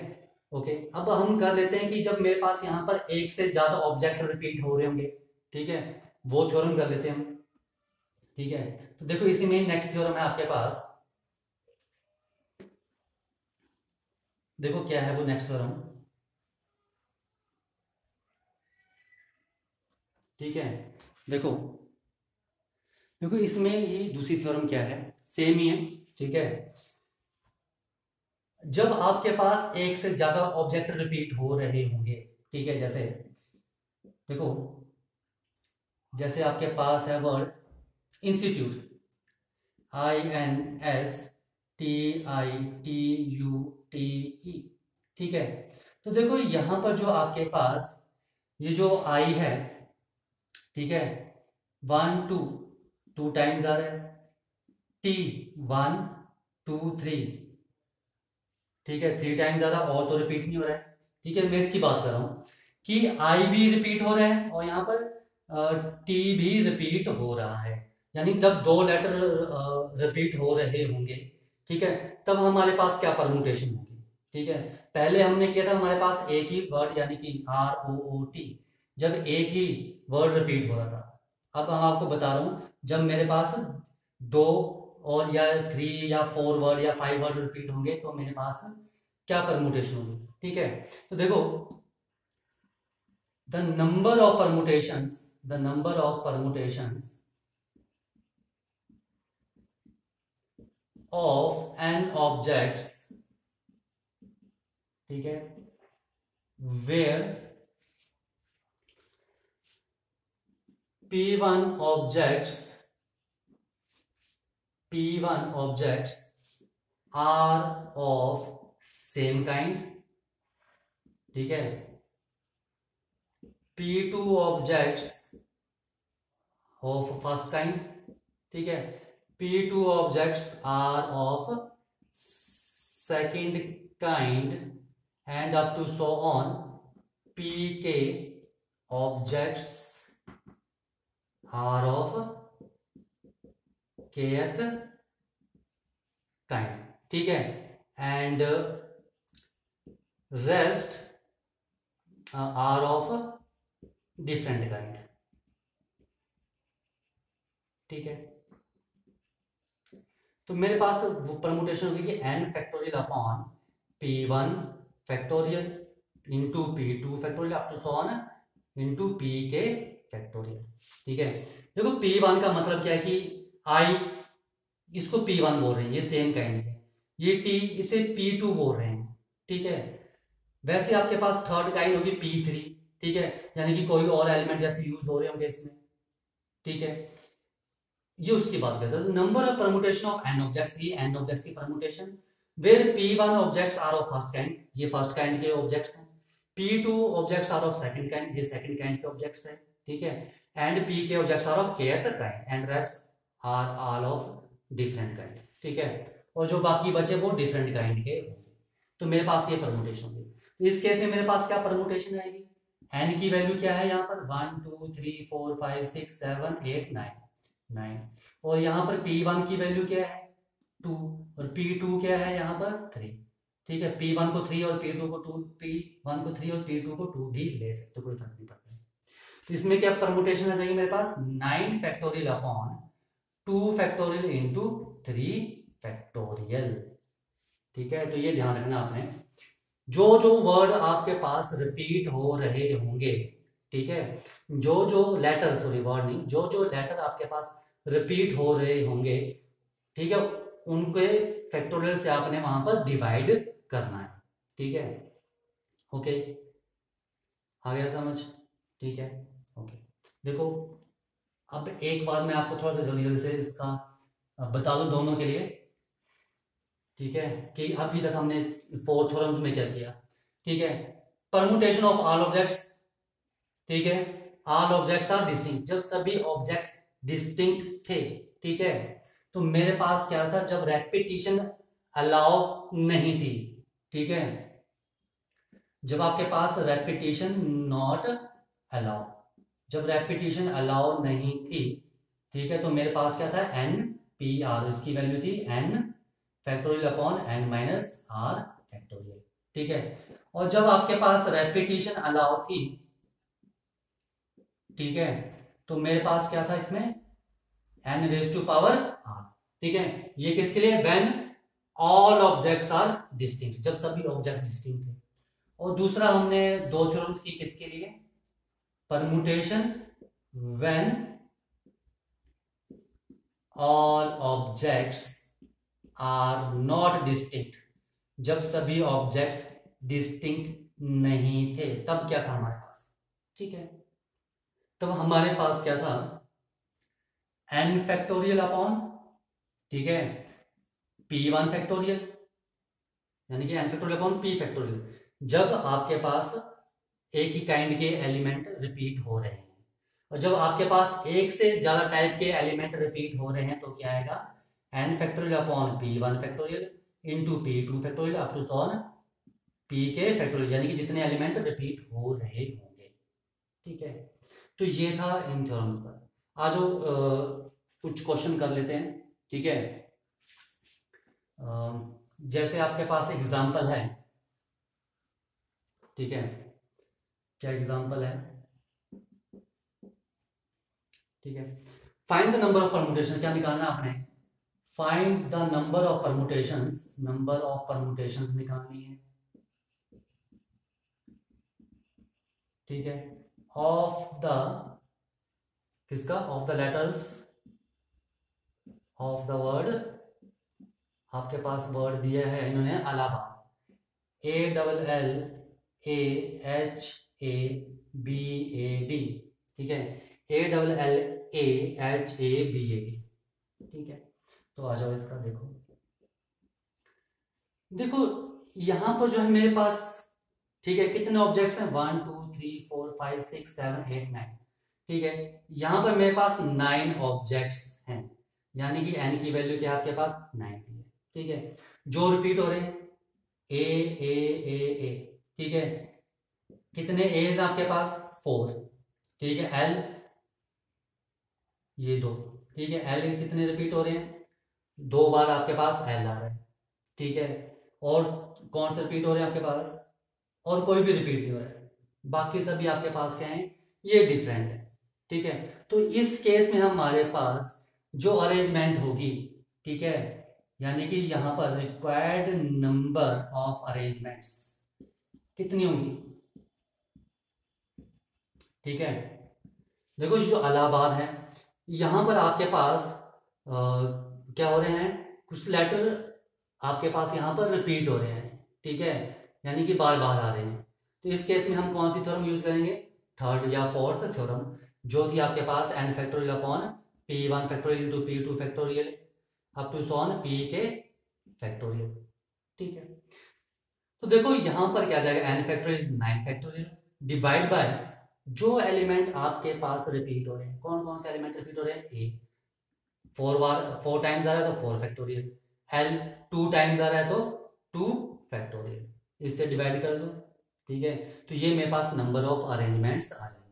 ओके, अब हम कर लेते हैं कि जब मेरे पास यहां पर एक से ज्यादा ऑब्जेक्ट रिपीट हो रहे होंगे, ठीक है, वो थ्योरम कर लेते हैं हम, ठीक है। तो देखो इसी में नेक्स्ट थ्योरम है आपके पास, देखो क्या है वो नेक्स्ट थ्योरम, ठीक है। देखो देखो इसमें ये दूसरी थ्योरम क्या है, सेम ही है, ठीक है। जब आपके पास एक से ज्यादा ऑब्जेक्ट रिपीट हो रहे होंगे, ठीक है, जैसे देखो जैसे आपके पास है वर्ड इंस्टीट्यूट, INSTITUTE, ठीक है। तो देखो यहां पर जो आपके पास ये जो आई है, ठीक है, 1 2 2 टाइम्स आ रहा है, T 1 2 3, ठीक है, 3 टाइम्स आ रहा है, और तो रिपीट नहीं हो रहा है, ठीक है। मैं इसकी बात कर रहा हूं कि आई भी रिपीट हो रहा है और यहाँ पर टी भी रिपीट हो रहा है, यानी जब दो लेटर रिपीट हो रहे होंगे, ठीक है, तब हमारे पास क्या परमुटेशन होगी, ठीक है। पहले हमने किया था हमारे पास एक ही वर्ड यानी कि ROOT, जब एक ही वर्ड रिपीट हो रहा था। अब हम आपको बता रहा हूं जब मेरे पास दो और या 3 या 4 वर्ड या 5 वर्ड रिपीट होंगे तो मेरे पास क्या परमुटेशन होगी, ठीक है। तो देखो the number of permutations of n objects, ठीक है, where p1 objects are of same kind, ठीक है, P2 objects of first kind, ठीक है, P2 objects are of second kind and up to so on Pk objects are of kth kind, ठीक है, and rest are of different kind, ठीक है। तो मेरे पास वो परमुटेशन होगी कि n factorial upon P1 factorial into P2 factorial up to so on into Pk factorial, ठीक है। देखो P1 का मतलब क्या है कि I इसको P1 बोल रहे हैं, ये सेम काइंड है, ये T इसे P2 बोल रहे हैं, ठीक है। वैसे आपके पास थर्ड काइंड होगी P3, ठीक है, यानी कि कोई और एलिमेंट जैसे यूज हो रहे होंगे इसमें, ठीक है, ये उसकी बात करते हैं। Number of permutation of n objects, ये n ऑब्जेक्ट्स की permutation, where P1 objects are of first kind, ये फर्स्ट काइंड के ऑब्जेक्ट्स हैं, P2 objects are of second kind, ये सेकंड काइंड के ऑब्जेक्ट्स हैं, ठीक है, and Pk objects are of kth kind and rest are all of different kind, ठीक है, और जो बाकी बचे वो डिफरेंट काइंड के होंगे। तो मेरे पास ये परमुटेशन होगी। तो इस केस में मेरे पास क्या परमुटेशन आएगी, n की वैल्यू क्या है यहाँ पर 1 2 3 4 5 6 7 8 9, और यहाँ पर P1 की वैल्यू क्या है 2 और P2 क्या है यहाँ पर 3, ठीक है, P1 को 3 और P2 को 2, P1 को 3 और P2 को 2 भी ले सकते, कोई फर्क नहीं पड़ता। तो इसमें क्या परमुटेशन आ जाएगी मेरे पास 9 factorial upon 2 factorial into 3 factorial, ठीक है। तो ये ध्यान रखना आपने, जो जो वर्ड आपके पास रिपीट हो रहे होंगे, ठीक है, जो जो लेटर, सॉरी वर्ड नहीं, जो जो लेटर आपके पास रिपीट हो रहे होंगे, ठीक है, उनके फैक्टोरियल से आपने वहां पर डिवाइड करना है, ठीक है, ओके, आ गया समझ, ठीक है, ओके। देखो अब एक बार मैं आपको थोड़ा सा जल्दी जल्दी से इसका बता दूं दोनों के लिए, ठीक है, कि अभी तक हमने 4 थ्योरम्स में क्या किया, ठीक है, परमुटेशन ऑफ ऑल ऑब्जेक्ट्स, ठीक है, ऑल ऑब्जेक्ट्स आर डिस्टिंक्ट, जब सभी ऑब्जेक्ट्स डिस्टिंक्ट थे, ठीक है, तो मेरे पास क्या था, जब रेपिटेशन अलाउ नहीं थी, ठीक है, जब आपके पास रेपिटेशन नॉट अलाउ, जब रेपिटेशन अलाउ नहीं थी, ठीक है, तो मेरे पास क्या था n PR, इसकी वैल्यू थी n factorial upon n minus r factorial, ठीक है, और जब आपके पास रेपिटेशन अलाउ थी, ठीक है, तो मेरे पास क्या था इसमें n raise to power r, ठीक है, ये किसके लिए, when all objects are distinct, जब सभी ऑब्जेक्ट्स डिस्टिंक्ट थे। और दूसरा हमने 2 थ्योरम्स की किसके लिए, permutation when all objects are not distinct, जब सभी ऑब्जेक्ट्स डिस्टिंक्ट नहीं थे, तब क्या था हमारे पास, ठीक है, तब हमारे पास क्या था n फैक्टोरियल अपॉन, ठीक है, P1 फैक्टोरियल, यानी कि n factorial upon P factorial, जब आपके पास एक ही काइंड के एलिमेंट रिपीट हो रहे हैं, और जब आपके पास एक से ज्यादा टाइप के एलिमेंट रिपीट हो रहे हैं, तो क्या आएगा n factorial upon P1 factorial into P2 factorial up to so on Pk factorial, यानी कि जितने एलिमेंट रिपीट हो रहे होंगे, ठीक है। तो ये था इन थ्योरम्स पर। आज कुछ क्वेश्चन कर लेते हैं, ठीक है, जैसे आपके पास एग्जांपल है, ठीक है, क्या एग्जांपल है, ठीक है, find the number of permutation, क्या निकालना आपने, find the number of permutations, number of permutations निकालनी है, ठीक है, ऑफ द, किसका, of the letters of the word, आपके पास वर्ड दिया है इन्होंने इलाहाबाद, ALLAHABAD, ठीक है, ALLAHABAD, ठीक है। तो आ जाओ इसका देखो, देखो यहाँ पर जो है मेरे पास, ठीक है, कितने ऑब्जेक्ट्स हैं, 1 2 3 4 5 6 7 8 9, ठीक है। यहाँ पर मेरे पास 9 ऑब्जेक्ट्स हैं, यानी कि n की वैल्यू क्या है आपके पास, 9 है, ठीक है। जो रिपीट हो रहे हैं ए ए ए ए, ठीक है। कितने एज आपके पास, 4, ठीक है। एल ये 2, ठीक है। एल कितने रिपीट हो रहे हैं, 2 बार आपके पास एल आ रहा है, ठीक है। और कौन से रिपीट हो रहे हैं आपके पास, और कोई भी रिपीट नहीं हो रहा है, बाकी सभी आपके पास क्या है, ये डिफरेंट है, ठीक है। तो इस केस में हमारे पास जो अरेंजमेंट होगी, ठीक है, यानी कि यहां पर रिक्वायर्ड नंबर ऑफ अरेंजमेंट्स कितनी होंगी, ठीक है। देखो ये जो इलाहाबाद है, यहां पर आपके पास क्या हो रहे हैं, कुछ लेटर आपके पास यहाँ पर रिपीट हो रहे हैं, ठीक है, यानी कि बार बार आ रहे हैं। तो इस केस में हम कौन सी थ्योरम यूज करेंगे, थर्ड या फोर्थ थ्योरम, जो थी आपके पास n factorial upon p1 factorial into p2 factorial up to so on p के फैक्टोरियल, ठीक है। तो देखो यहां पर क्या जाएगा, n factorial is 9 factorial divide by जो एलिमेंट आपके पास रिपीट हो रहे हैं, कौन कौन से एलिमेंट रिपीट हो रहे हैं, a 4 टाइम्स आ रहा है तो 4 फैक्टोरियल, एल 2 टाइम्स आ रहा है तो 2 फैक्टोरियल, इससे डिवाइड कर दो, ठीक है। तो ये मेरे पास नंबर ऑफ अरेंजमेंट्स आ जाएंगे,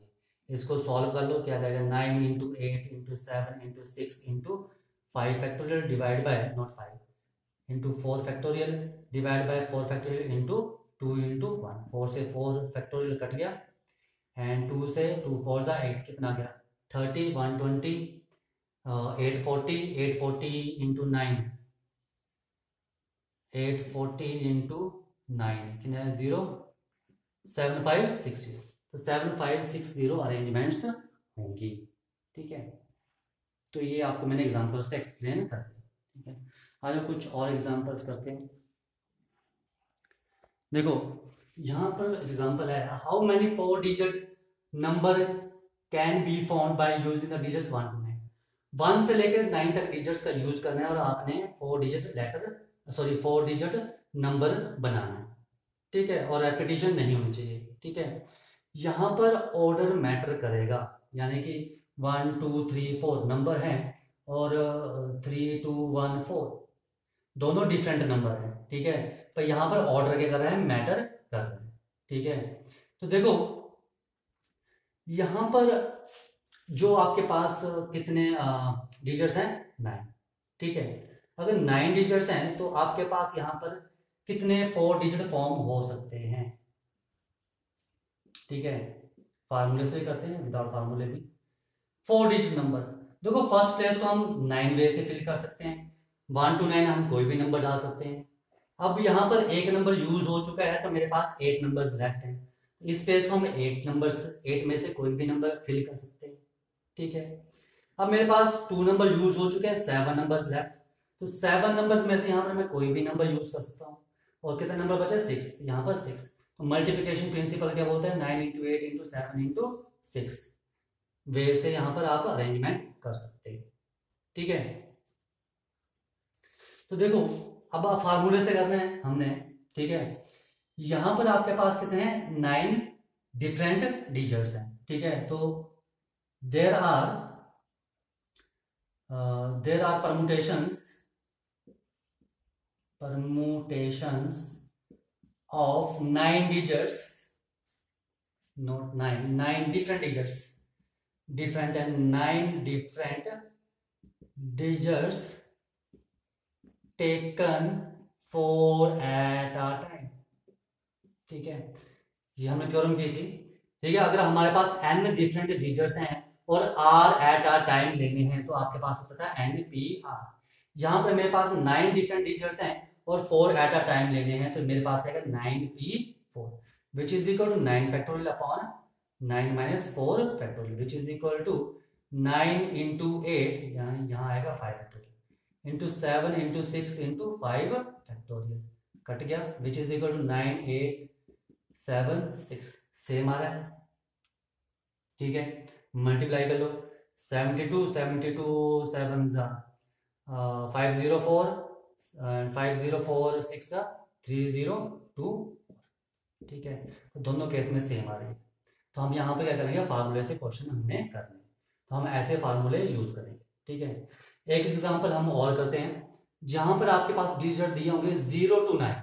इसको सॉल्व कर लो, क्या जाएगा 9 into 8 into 7 into 6 into 5 factorial divide bye not 5 into 4 factorial divide bye 4 factorial into 2 into 1, 4 से 4 फैक्टोरियल कट गया एंड 2 से 2 4 ज़ा 8 कितना गया 30 120 840 840 इंटू 9 840 इंटू 9 कितना है 0 7560, तो 7560 अरेंजमेंट्स होंगी, ठीक है। तो ये आपको मैंने एग्जांपल से एक्सप्लेन कर दिया, ठीक है। आज हम कुछ और एग्जांपल्स करते हैं। देखो यहाँ पर एग्जांपल है, how many 4 digit number can be found by using the digits 1 to 9, 1 से लेकर 9 तक डिजिट्स का यूज करना है और आपने 4 डिजिट नंबर बनाना है, ठीक है, और रेपिटेशन नहीं होनी चाहिए, ठीक है। यहाँ पर ऑर्डर मैटर करेगा, यानी कि 1 2 3 4 नंबर है और 3 2 1 4 दोनों डिफरेंट नंबर है, ठीक है। पर यहाँ पर ऑर्डर क्या कर रहा है, मैटर कर रहा है, ठीक है। तो देखो यहाँ पर जो आपके पास कितने डिजिट्स हैं, 9, ठीक है। अगर 9 डिजिट्स हैं तो आपके पास यहाँ पर कितने 4 डिजिट फॉर्म हो सकते हैं, ठीक है। फार्मूले से भी करते हैं, विदाउट फार्मूले भी 4 डिजिट नंबर। देखो फर्स्ट प्लेस को हम 9 वे से फिल कर सकते हैं, 1 to 9 हम कोई भी नंबर डाल सकते हैं। अब यहाँ पर एक नंबर यूज हो चुका है तो मेरे पास 8 नंबर्स लेफ्ट हैं, इस पेज को हम 8 में से कोई भी नंबर फिल कर सकते हैं, ठीक है। अब मेरे पास 2 नंबर यूज हो चुके हैं, 7 नंबर्स लेफ्ट, तो 7 नंबर्स में से यहाँ पर मैं कोई भी नंबर यूज कर सकता हूँ, और कितना नंबर बचा, 6, यहाँ पर 6। तो मल्टीप्लिकेशन प्रिंसिपल क्या बोलता है, 9 इंटू 8 इंटू 7 इंटू 6 वे से यहाँ पर आप अरेंजमेंट कर सकते हैं, ठीक है। तो देखो अब आप फार्मूले से करना है हमने, ठीक है। यहां पर आपके पास कितने हैं, 9 डिफरेंट डिजिट्स हैं, ठीक है। तो there are permutations of 9 digits, not 9 different digits, different and 9 different digits taken 4 at a time, ठीक है। ये हमने थ्योरम की थी, ठीक है। अगर हमारे पास n डिफरेंट डिजिट्स हैं और r एट a टाइम लेने हैं तो आपके पास होता था NPR। यहाँ पर मेरे पास 9 डिफरेंट डिजिट्स हैं और 4 एट a टाइम लेने हैं तो मेरे पास आएगा 9P4 which is equal to 9 factorial upon 9 minus 4 factorial which is equal to 9 into 8, यहाँ आएगा 5 factorial into 7 into 6 into 5 factorial, कट गया, which is equal to 9 8 7 6 same आ रहा है, ठीक है। मल्टीप्लाई कर लो, 72 7 504 504 6 3024, ठीक है। तो दोनों केस में सेम आ रही है। तो हम यहाँ पे क्या करेंगे, फार्मूले से क्वेश्चन हमने करने, तो हम ऐसे फार्मूले यूज करेंगे, ठीक है। एक एग्जांपल हम और करते हैं, जहां पर आपके पास डिजिट दिए होंगे 0 to 9,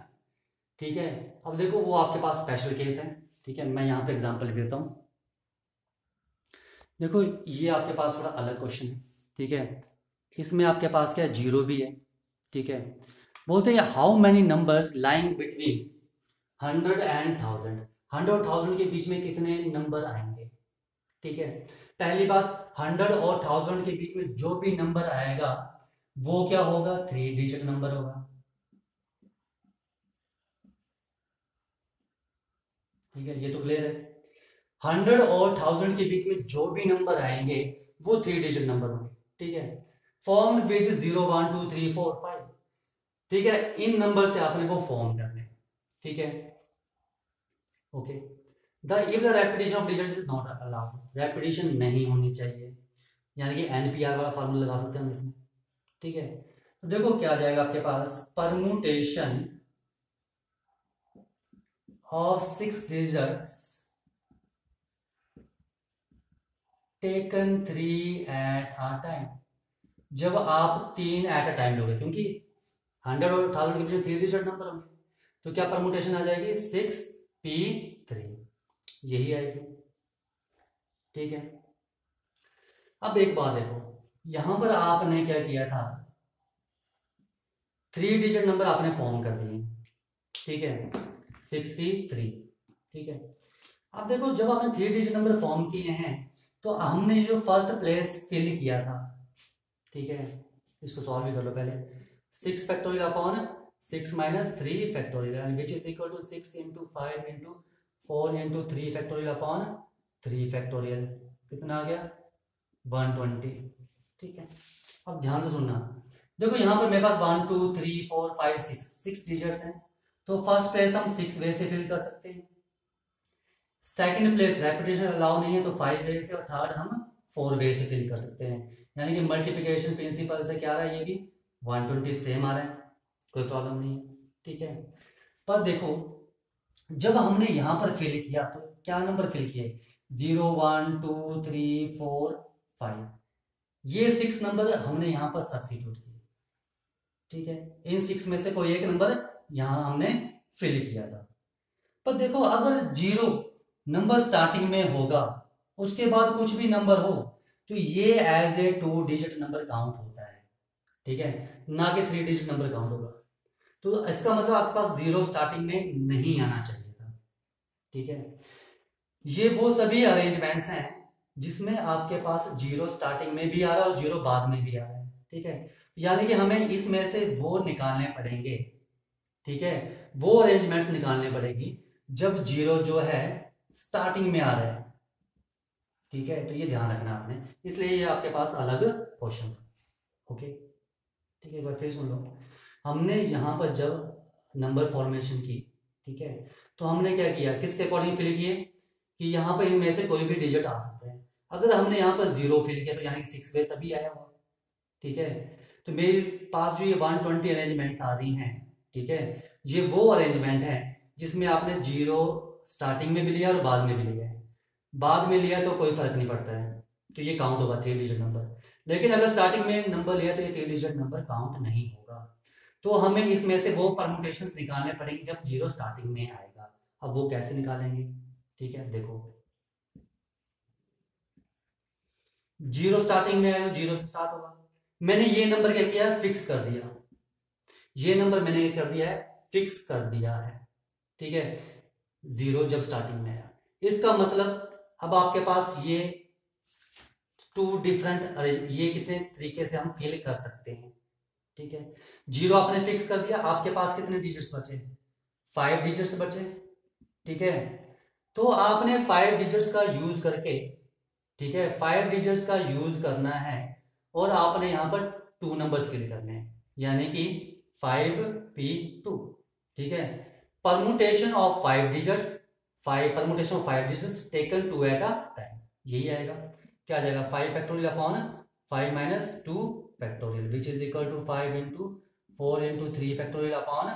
ठीक है। अब देखो वो आपके पास स्पेशल केस है, ठीक है। मैं यहाँ पे एग्जांपल लिख देता हूँ। देखो ये आपके पास थोड़ा अलग क्वेश्चन है, ठीक है। इसमें आपके पास क्या है, 0 भी है, ठीक है। बोलते हैं how many numbers lying between 100 and 1000, 100 और 1000 के बीच में कितने नंबर आएंगे, ठीक है। पहली बात, 100 और 1000 के बीच में जो भी नंबर आएगा वो क्या होगा, 3 डिजिट नंबर होगा, ठीक है। ये तो क्लियर है। 100 और 1000 के बीच में जो भी नंबर आएंगे वो 3 डिजिट नंबर होंगे, ठीक है। फॉर्म विद 0 1 2 3 4 5, ठीक है। इन नंबर से आपने वो फॉर्म करने, ठीक है, okay. The if the repetition of digits is not allowed, repetition नहीं होनी चाहिए, यानी कि एनपीआर वाला फार्मूला लगा सकते हैं हम इसमें, ठीक है। तो देखो क्या आ जाएगा आपके पास, permutation of 6 digits taken 3 at a time. जब आप 3 एट अ टाइम लोगे, क्योंकि 100 और 1000 के बीच में 3 डिजिट नंबर होंगे, तो क्या परमुटेशन आ जाएगी, 6p3, यही आएगी, ठीक है। अब एक बात देखो, यहां पर आपने क्या किया था, 3 डिजिट नंबर आपने फॉर्म कर दिए, ठीक है, 6p3, ठीक है। अब देखो जब आपने 3 डिजिट नंबर फॉर्म किए हैं, तो हमने जो फर्स्ट प्लेस फिल किया था, ठीक है, इसको सॉल्व भी कर लो पहले। 6 factorial upon 6 minus 3 factorial, which is equal to 6 into 5 into 4 into 3 factorial upon 3 factorial, कितना आ गया, 120, ठीक है। अब ध्यान से सुनना, देखो यहाँ पर मेरे पास 1 2 3 4 5 6 डिजिट्स हैं, तो फर्स्ट प्लेस हम 6 वे से फिल कर सकते हैं, सेकंड प्लेस रेपिटेशन अलाउ नहीं है तो 5 वे से, और थर्ड हम 4 वे से फिल कर सकते हैं, यानी कि मल्टीप्लिकेशन प्रिंसिपल से क्या आ रहा है, ये भी 120 सेम आ रहा है, कोई प्रॉब्लम नहीं है, ठीक है। पर देखो जब हमने यहां पर फिल किया तो क्या नंबर फिल किए, 0 1 2 3 4 5, ये 6 नंबर हमने यहां पर सब्स्टिट्यूट किए, ठीक है। इन 6 में से कोई एक नंबर यहां हमने फिल किया था। पर देखो अगर 0 नंबर स्टार्टिंग में होगा, उसके बाद कुछ भी नंबर हो, तो ये as a 2 digit number count होता है, ठीक है, ना कि 3 डिजिट नंबर काउंट होगा। तो इसका मतलब आपके पास 0 स्टार्टिंग में नहीं आना चाहिए था, ठीक है। ये वो सभी अरेंजमेंट्स हैं जिसमें आपके पास 0 स्टार्टिंग में भी आ रहा है और 0 बाद में भी आ रहा है, ठीक है। यानी कि हमें इसमें से वो निकालने पड़ेंगे, ठीक है, वो अरेंजमेंट्स निकालने पड़ेगी जब 0 जो है स्टार्टिंग में आ रहा है, ठीक है। तो ये ध्यान रखना आपने, इसलिए ये आपके पास अलग क्वेश्चन था, ओके, ठीक है। एक बार फिर सुन लो, हमने यहाँ पर जब नंबर फॉर्मेशन की, ठीक है, तो हमने क्या किया, किसके अकॉर्डिंग फिल किए, कि यहाँ पर इनमें से कोई भी डिजिट आ सकते हैं। अगर हमने यहाँ पर 0 फिल किया तो यानी कि 6 वे तभी आया होगा, ठीक है। तो मेरे पास जो ये 120 अरेंजमेंट आ रही हैं, ठीक है, ये वो अरेंजमेंट है जिसमें आपने 0 स्टार्टिंग में भी लिया और बाद में भी लिया है। बाद में लिया तो कोई फर्क नहीं पड़ता है, तो ये काउंट होगा 3 डिजिट नंबर। लेकिन अगर स्टार्टिंग में नंबर लिया तो ये 3 डिजिट नंबर काउंट नहीं होगा। तो हमें इसमें से वो परमुटेशंस निकालने पड़ेंगे जब 0 स्टार्टिंग में आएगा। अब वो कैसे निकालेंगे, ठीक है, देखो 0 स्टार्टिंग में आएगा तो 0 से स्टार्ट होगा। मैंने ये नंबर क्या किया, फिक्स कर दिया, ये नंबर मैंने क्या कर दिया है, फिक्स कर दिया है, ठीक है। 0 जब स्टार्टिंग में आया, इसका मतलब अब आपके पास ये 2 डिफरेंट, ये कितने तरीके से हम फिल कर सकते हैं, ठीक है। 0 आपने फिक्स कर दिया, आपके पास कितने डिजिट्स बचे, 5 डिजिट्स बचे, ठीक है। तो आपने 5 डिजिट्स का यूज करके, ठीक है, 5 डिजिट्स का यूज करना है, और आपने यहां पर 2 नंबर्स फिल करने हैं, यानी कि 5p2, ठीक है। Permutation of 5 digits, 5 permutation of 5 digits taken 2 at a time, यही आएगा। क्या आ जाएगा, 5 factorial upon 5 minus 2 factorial, which is equal to 5 into 4 into 3 factorial upon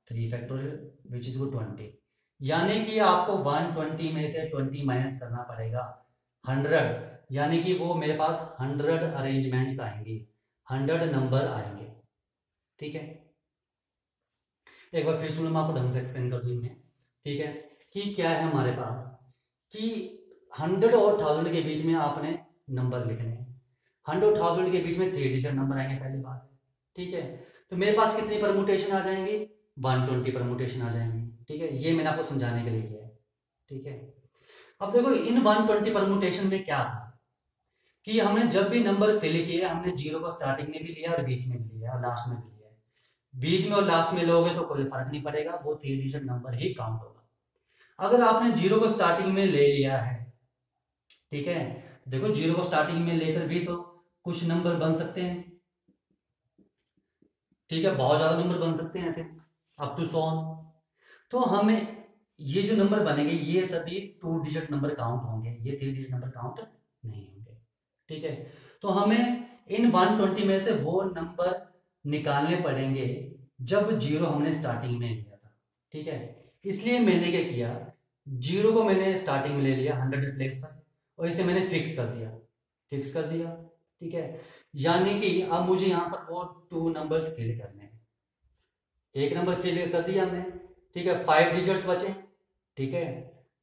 3 factorial which is 20, यानी कि आपको 120 में से 20 माइनस करना पड़ेगा 100, यानी कि वो मेरे पास 100 अरेंजमेंट्स आएंगे, 100 नंबर आएंगे। ठीक है, एक बार फिर सुनो, मैं आपको ढंग से एक्सप्लेन कर दूं इनमें। ठीक है, कि क्या है हमारे पास कि 100 और 1000 के बीच में आपने नंबर लिखने हैं। 100 और 1000 के बीच में 3 डिजिट नंबर आएंगे, पहली बात। ठीक है, तो मेरे पास कितनी परमुटेशन आ जाएंगी, 120 परमुटेशन आ जाएंगी। ठीक है, ये मैंने आपको समझाने के लिए किया है। ठीक है, अब देखो इन 120 परमुटेशन में क्या था कि हमने जब भी नंबर फिल किए, हमने जीरो को स्टार्टिंग में भी लिया और बीच में भी लिया और लास्ट में भी लिया। बीच में और लास्ट में लोगे तो कोई फर्क नहीं पड़ेगा, वो 3 डिजिट नंबर ही काउंट होगा। अगर आपने जीरो को स्टार्टिंग में ले लिया है, ठीक है, देखो जीरो को स्टार्टिंग में लेकर भी तो कुछ नंबर बन सकते हैं। ठीक है, बहुत ज्यादा नंबर बन सकते हैं ऐसे, अप टू 100। तो हमें ये जो नंबर बनेंगे ये सभी 2 डिजिट नंबर काउंट होंगे, ये 3 डिजिट नंबर काउंट नहीं होंगे। ठीक है, तो हमें इन 120 में से वो नंबर निकालने पड़ेंगे जब जीरो हमने स्टार्टिंग में लिया था। ठीक है, इसलिए मैंने क्या किया, जीरो को मैंने स्टार्टिंग में ले लिया 100 प्लेस पर और इसे मैंने फिक्स कर दिया, फिक्स कर दिया। ठीक है, यानी कि अब मुझे यहाँ पर वो 2 नंबर्स फिल करने हैं। एक नंबर फिल कर दिया हमने, ठीक है, 5 डिजिट्स बचे। ठीक है,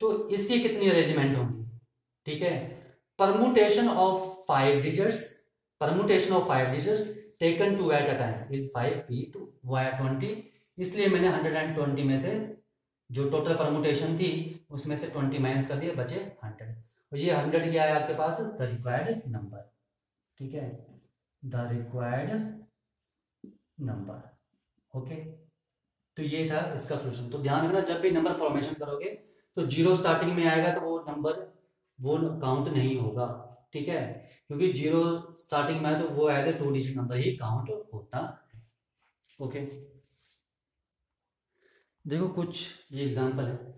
तो इसकी कितनी अरेंजमेंट होंगी। ठीक है, permutation of 5 digits, permutation of 5 digits taken two at a time is 5p2 via 20। इसलिए मैंने 120 में से जो टोटल परमुटेशन थी उसमें से 20 माइनस कर दिया, बचे 100। और ये 100 क्या है आपके पास, द रिक्वायर्ड नंबर। ठीक है, द रिक्वायर्ड नंबर। ओके, तो ये था इसका सोल्यूशन। तो ध्यान रखना जब भी नंबर फॉर्मेशन करोगे तो जीरो स्टार्टिंग में आएगा तो वो नंबर वो काउंट नहीं होगा। ठीक है, क्योंकि जीरो स्टार्टिंग में है तो वो एज ए 2 डिजिट नंबर ही काउंट होता है। ओके, देखो कुछ ये एग्जांपल है।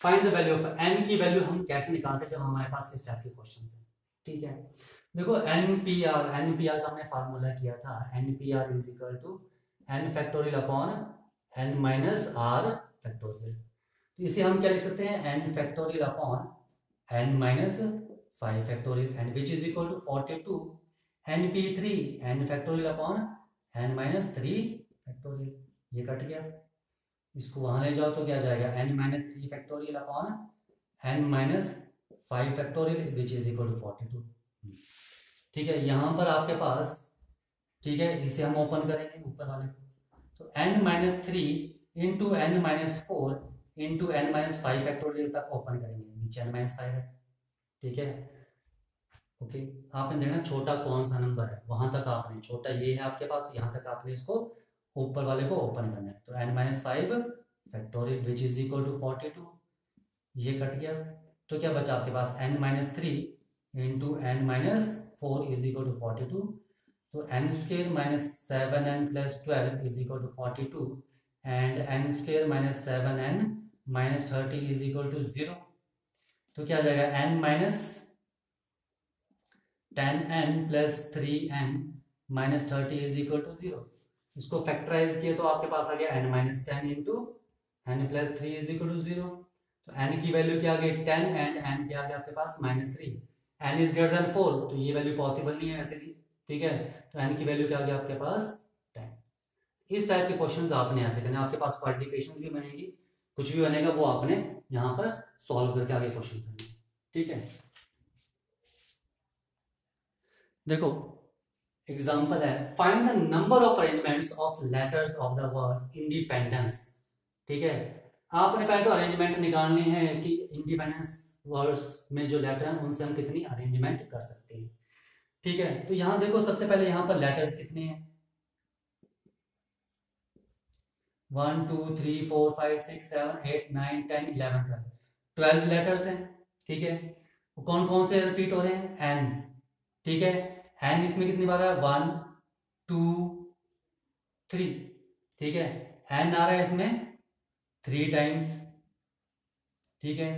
Find the value of n की वैल्यू हम कैसे निकालते हैं जब हमारे पास इस टाइप के क्वेश्चन है। ठीक है, देखो एनपीआर का हमने फार्मूला किया था, nPr is equal to n factorial upon n minus r factorial. तो इसे हम क्या लिख सकते हैं, n factorial upon n minus 5 factorial and which is equal to 42 np3 n factorial upon n minus 3 factorial. ये कट गया, इसको वहां ले जाओ तो क्या जाएगा, n minus 3 factorial upon n minus 5 factorial which is equal to 42। ठीक है, यहां पर आपके पास, ठीक है, इसे हम ओपन करेंगे ऊपर वाले को, तो n minus 3 into n minus 4 into n minus 5 factorial तक ओपन करेंगे, नीचे n माइनस 5 है। ठीक है, ओके, आपने देखना छोटा कौन सा नंबर है, वहां तक आपने, छोटा ये है आपके पास, तो यहाँ तक आपने इसको ऊपर वाले को ओपन करना है। तो n minus 5 factorial which is equal to 42, ये कट गया, तो क्या बचा आपके पास n minus 3 into n minus 4 is equal to 42, तो n square minus 7n plus 12 is equal to 42 and n square minus 7n minus 30 is equal to 0। तो क्या आ जाएगा, n minus 10n plus 3n minus 30 is equal to 0। इसको फैक्टराइज किया तो आपके पास आ गया n minus 10 into n plus 3 is equal to 0। तो n की वैल्यू क्या आ गई 10 एंड n क्या आ गया आपके पास minus 3। n is greater than 4 तो ये वैल्यू पॉसिबल नहीं है वैसे भी। ठीक है, तो n की वैल्यू क्या आ गया आपके पास 10। इस टाइप के क्वेश्चंस आपने ऐसे करने, आपके पास क्वाड्रिकेशंस भी बनेगी, कुछ भी बनेगा वो आपने यहाँ पर सॉल्व करके आगे क्वेश्चन करना। ठीक है, देखो एग्जांपल है, find the number of arrangements of letters of the word independence. ठीक है, आपने पहले तो अरेंजमेंट निकालनी है कि इंडिपेंडेंस वर्ड्स में जो लेटर हैं उनसे हम कितनी अरेंजमेंट कर सकते हैं। ठीक है, तो यहां देखो सबसे पहले यहां पर लेटर्स कितने हैं, 1 2 3 4 5 6 7 8 9 10 11 12 लेटर्स हैं। ठीक है, कौन कौन से रिपीट हो रहे हैं, एन। ठीक है, एन इसमें कितनी बार है, 1 2 3। ठीक है, एन आ रहा है इसमें 3 टाइम्स। ठीक है,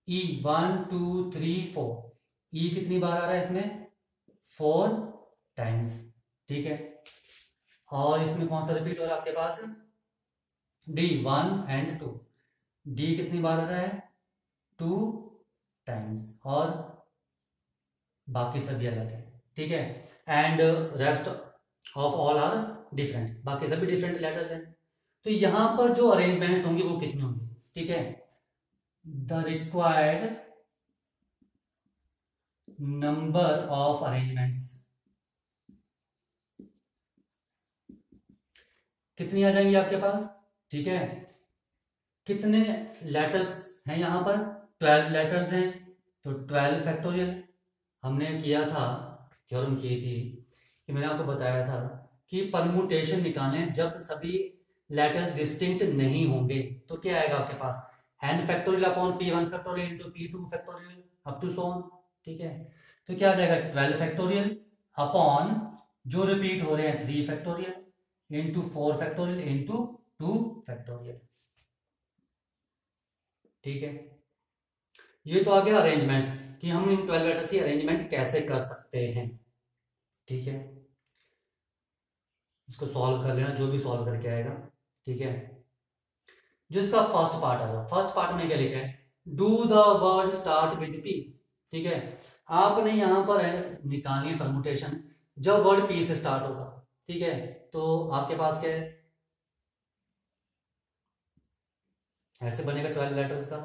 ई 1 2 3 4, ई कितनी बार आ रहा है इसमें 4 टाइम्स। ठीक है, और इसमें कौन सा रिपीट हो रहा है आपके पास, डी 1 एंड 2, डी कितनी बार आ रहा है 2 टाइम्स, और बाकी सभी अलग है, ठीक है। And rest of all are different, बाकी सभी डिफरेंट लेटर्स हैं। तो यहां पर जो अरेंजमेंट्स होंगे वो कितनी होंगी, ठीक है। The required number of arrangements कितनी आ जाएंगी आपके पास, ठीक है। कितने लेटर्स हैं यहां पर, 12 लेटर्स हैं, तो 12 फैक्टोरियल। हमने किया था, थ्योरम की थी कि मैंने आपको बताया था कि परमुटेशन निकालें जब सभी लेटर्स डिस्टिंक्ट नहीं होंगे, तो क्या आएगा आपके पास n factorial upon p1 factorial into p2 factorial up to so on, ठीक है। तो क्या आ जाएगा 12 फैक्टोरियल अपॉन जो रिपीट हो रहे हैं 3 factorial into 4 factorial into 2 factorial, ठीक है। ये तो आ गया अरेंजमेंट्स कि हम इन 12 लेटर्स की अरेंजमेंट कैसे कर सकते हैं, ठीक है। इसको सॉल्व कर लेना, जो भी सॉल्व करके आएगा, ठीक है। जो इसका फर्स्ट पार्ट आ जाए, फर्स्ट पार्ट में क्या लिखा है, do the word start with P, ठीक है। आपने यहां पर है निकालनी है परमुटेशन जब वर्ड पी से स्टार्ट होगा, ठीक है। तो आपके पास क्या है, ऐसे बनेगा 12 लेटर्स का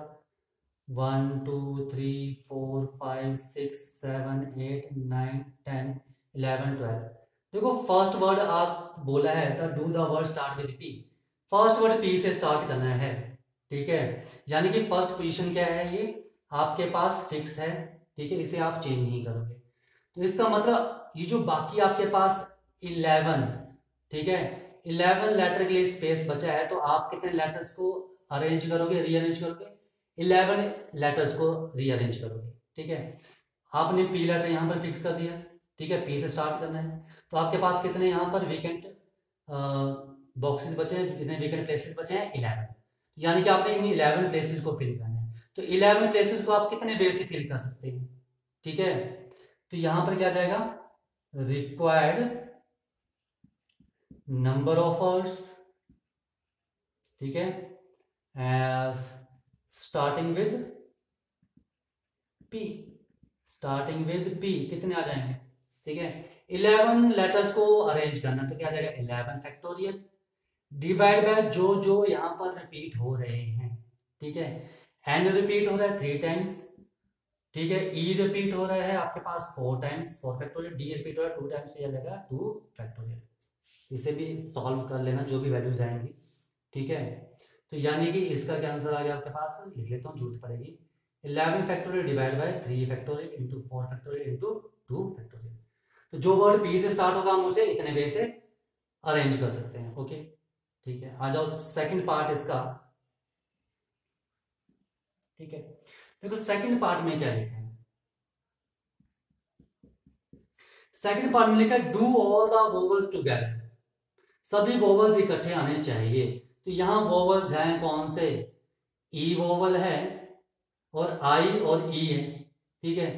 1 2 3 4 5 6 7 8 9 10 11 12। देखो फर्स्ट वर्ड आप बोला है the do the word start with P, first word P से स्टार्ट करना है, ठीक है। यानी कि फर्स्ट पोजीशन क्या है, ये आपके पास फिक्स है, ठीक है, इसे आप चेंज नहीं करोगे। तो इसका मतलब ये जो बाकी आपके पास 11, ठीक है, 11 लेटर के लिए स्पेस बचा है, तो आप कितने लेटर्स को अरेंज करोगे, रीअरेंज करोगे, 11 लेटर्स को रीअरेंज करोगे, ठीक है। आपने पी लेटर यहां पर फिक्स कर दिया, ठीक है, पी से स्टार्ट करना है। तो आपके पास कितने यहां पर वीकेंट बॉक्सेस बचे हैं, कितने वीकेंट प्लेसेस बचे हैं 11, यानी कि आपने इन 11 प्लेसेस को फिल करना है। तो 11 प्लेसेस को आप कितने वे से फिल कर सकते हैं, ठीक है। तो यहां पर क्या जाएगा, रिक्वायर्ड नंबर ऑफ वर्ड्स, ठीक है, as starting with P, starting with P कितने आ जाएंगे, ठीक है। 11 लेटर्स को अरेंज करना, तो क्या आ जाएगा 11 फैक्टोरियल डिवाइड बाय जो जो यहां पर रिपीट हो रहे हैं, ठीक है। एन रिपीट हो रहा है 3 टाइम्स, ठीक है। ई रिपीट हो रहा है आपके पास 4 टाइम्स 4 फैक्टोरियल, डी रिपीट हो रहा है 2 टाइम्स, तो यह जाएगा 2 फैक्टोरियल। इसे भी सॉल्व कर लेना जो भी वैल्यूज आएंगी, ठीक है। तो यानी कि इसका क्या आंसर आ गया आपके पास, लिख लेता हूँ जरूरत पड़ेगी, 11 factorial divide bye 3 factorial into 4 factorial into 2 factorial. तो जो वर्ड पी से स्टार्ट होगा हम उसे इतने वे से अरेंज कर सकते हैं, ओके, ठीक है। आ जाओ सेकंड पार्ट इसका, ठीक है। देखो सेकंड पार्ट में क्या लिखा है, सेकंड पार्ट में लिखा है do all the vowels together, सभी वोवल्स इकट्ठे आने चाहिए। तो यहां वोवल्स हैं कौन से, ई वोवल है और आई और ई है, ठीक है।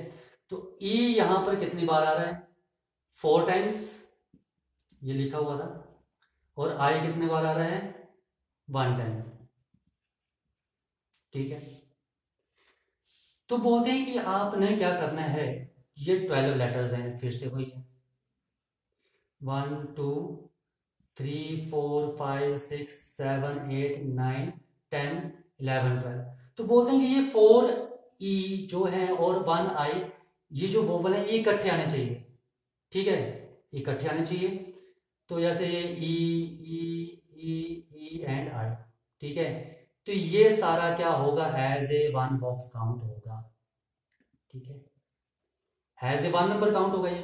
तो ई यहां पर कितनी बार आ रहा है 4 टाइम्स, ये लिखा हुआ था, और आई कितने बार आ रहा है 1 टाइम, ठीक है। तो बोलते हैं कि आपने क्या करना है, ये 12 लेटर्स हैं, फिर से वही है 1 2 3 4 5 6 7 8 9 10 11 12। तो बोलते हैं कि ये 4 ई जो है और 1 आई, ये जो वोवल है ये इकट्ठे आने चाहिए, ठीक है, इकट्ठे आने चाहिए। तो जैसे ये ई ई ई ई एंड आई, ठीक है। तो ये सारा क्या होगा, एज ए 1 बॉक्स काउंट होगा, ठीक है, एज ए 1 नंबर काउंट होगा ये,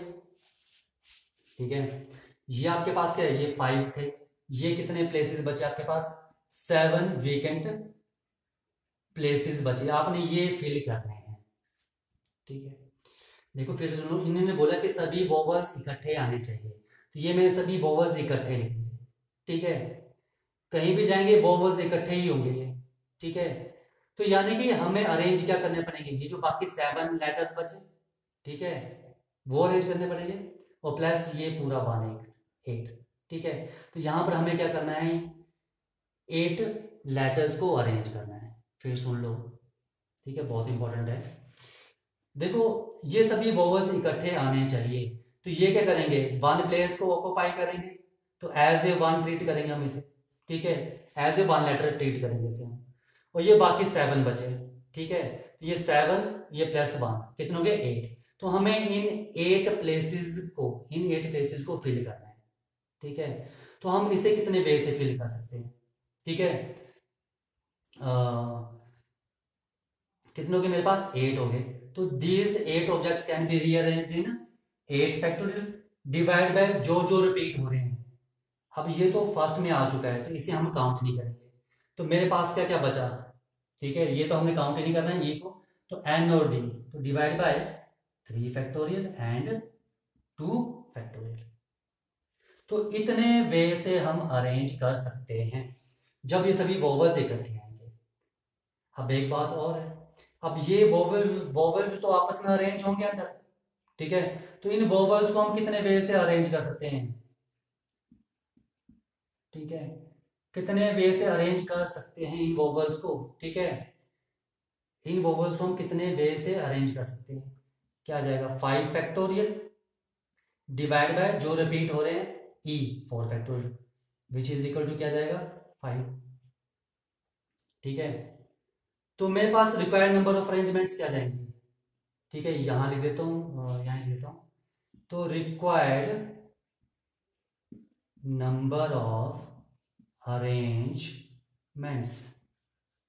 ठीक है। ये आपके पास क्या है, ये 5 थे, ये कितने प्लेसेस बचे आपके पास 7 वीकेंट प्लेसेस बचे, आपने ये फिल करने हैं, ठीक है। देखो फिर से सुनो, इन्होंने बोला कि सभी वोवल्स इकट्ठे आने चाहिए, तो ये मैंने सभी वोवल्स इकट्ठे लिख दिए, ठीक है। कहीं भी जाएंगे वोवल्स इकट्ठे ही होंगे ये, ठीक है। तो यानी कि हमें अरेंज क्या करने पड़ेंगे, ये जो बाकी 7 लेटर्स बचे, ठीक है, वो अरेंज करने पड़ेंगे, और प्लस ये पूरा 1 8, ठीक है। तो यहां पर हमें क्या करना है, 8 लेटर्स को अरेंज करना है। फिर सुन लो, ठीक है, बहुत इंपॉर्टेंट है। देखो ये सभी वोवल्स इकट्ठे आने चाहिए, तो ये क्या करेंगे, वन प्लेस को ऑक्यूपाई करेंगे, तो एज ए वन ट्रीट करेंगे हम इसे, ठीक है, as a one letter treat करेंगे इसे हम। और ये बाकी 7 बचे, ठीक है, ये 7 ये +1 कितने हो गए 8। तो हमें इन 8 प्लेसेस को फिल करना है, ठीक है। तो हम इसे कितने वे से फिल कर सकते हैं, ठीक है, कितने हो गए मेरे पास 8 हो गए। तो these 8 objects can be rearranged in 8 factorial divide by जो जो रिपीट हो रहे हैं। अब ये तो फर्स्ट में आ चुका है तो इसे हम काउंट नहीं करेंगे, तो मेरे पास क्या क्या बचा, ठीक है, ये तो हमने काउंट ही नहीं करना है ये को, तो n और d, तो divide by 3 factorial and 2 factorial. तो इतने वे से हम अरेंज कर सकते हैं जब ये सभी वोवल्स इकट्ठे आएंगे। अब एक बात और है, अब ये वोवल्स तो आपस में अरेंज होंगे अंदर, ठीक है, तो इन वोवल्स को हम कितने वे से अरेंज कर सकते हैं, ठीक है, कितने वे से अरेंज कर सकते हैं इन वोवल्स को, ठीक है, इन वोवल्स को हम कितने वे से अरेंज कर सकते हैं। क्या आ जाएगा 5 फैक्टोरियल डिवाइड बाय जो रिपीट हो रहे हैं e 4 factorial which is equal to क्या जाएगा 5, ठीक है। तो मेरे पास रिक्वायर्ड नंबर ऑफ अरेंजमेंट्स क्या जाएंगे, ठीक है, यहां लिख देता हूं, यहां लिख देता हूं। तो रिक्वायर्ड नंबर ऑफ अरेंजमेंट्स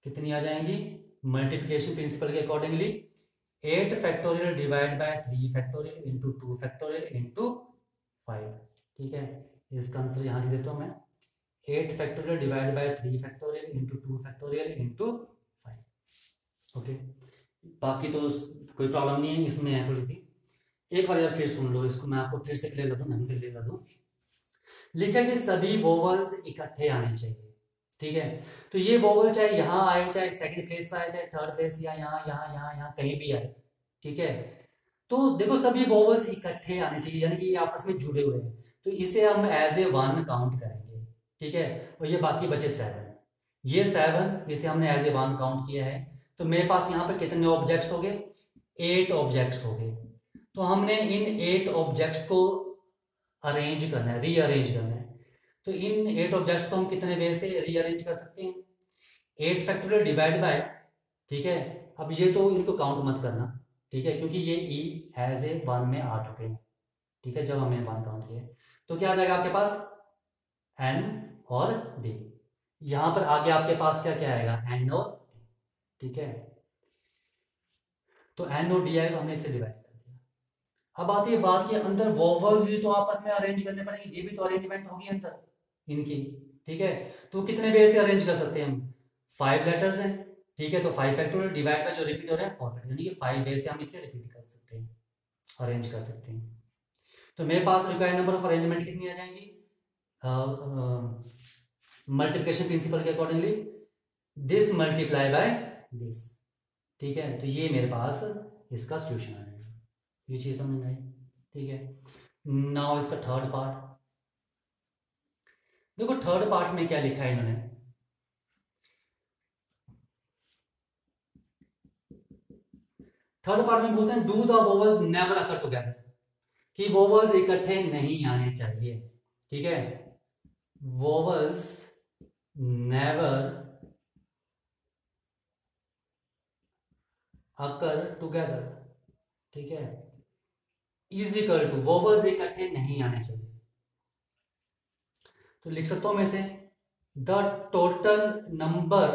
कितनी आ जाएंगी, मल्टीप्लिकेशन प्रिंसिपल के accordingly 8 factorial divide bye 3 factorial into 2 factorial into 5, ठीक है, इसका आंसर यहां लिख देता हूं मैं 8 factorial divide bye 3 factorial into 2 factorial into 5, okay. बाकी तो कोई प्रॉब्लम नहीं है, इसमें है थोड़ी सी, एक बार यार फिर सुन लो इसको, मैं आपको फिर से क्लियर कर दूं, ढंग से क्लियर कर दूं। लिखा कि सभी वोवल्स इकट्ठे आने चाहिए, ठीक है, तो ये वोवल चाहे यहाँ आए, चाहे सेकंड प्लेस पर आए, चाहे थर्ड प्लेस, या यहाँ यहाँ यहाँ यहाँ कहीं भी आए, ठीक है। तो देखो सभी वोवल्स इकट्ठे आने चाहिए, यानी कि ये आपस में जुड़े हुए हैं, तो इसे हम एज ए वन काउंट करेंगे, ठीक है। और ये बाकी बचे 7, ये 7 इसे हमने एज ए वन काउंट किया है, तो मेरे पास यहाँ पर कितने ऑब्जेक्ट्स हो गए, 8 ऑब्जेक्ट्स हो गए। तो हमने इन 8 ऑब्जेक्ट्स को अरेंज करना है, रीअरेंज करना है। तो इन 8 ऑब्जेक्ट्स को हम कितने वे से रीअरेंज कर सकते हैं, 8 फैक्टोरियल डिवाइड बाय, ठीक है, अब ये तो इनको काउंट मत करना, ठीक है, क्योंकि ये ई एज ए वन में आ चुके हैं, ठीक है, जब हमने वन काउंट किया। तो क्या आ जाएगा आपके पास एन और डी, यहां पर आगे आपके पास क्या क्या आएगा एन और डी, ठीक है, तो एन और डी आएगा, हमने इसे डिवाइड कर दिया। अब आती है बात के अंदर वोवल्स भी तो आपस में अरेंज करने पड़ेंगे, ये भी तो अरेंजमेंट होगी अंदर इनकी, ठीक है, तो कितने वे से अरेंज कर सकते हैं हम, 5 लेटर्स हैं, ठीक है, तो 5 फैक्टोरियल डिवाइड बाय जो रिपीट हो रहा है 4 फैक्टोरियल, यानी कि 5 वे से हम इसे रिपीट कर सकते हैं, अरेंज कर सकते हैं। तो मेरे पास रिक्वायर्ड नंबर ऑफ अरेंजमेंट कितनी आ जाएंगी, मल्टीप्लिकेशन प्रिंसिपल के accordingly this multiply by this, ठीक है, तो ये मेरे पास इसका सोल्यूशन आ जाएगा, ये चीज समझ में आई, ठीक है। नाउ इसका थर्ड पार्ट देखो, थर्ड पार्ट में क्या लिखा है इन्होंने, थर्ड पार्ट में बोलते हैं do the vowels never occur together, कि वोवल्स इकट्ठे नहीं आने चाहिए, ठीक है, वोवल्स नेवर अकर टुगेदर, ठीक है, इज इक्वल टू वोवल्स इकट्ठे नहीं आने चाहिए, तो लिख सकता हूं मैं इसे the total number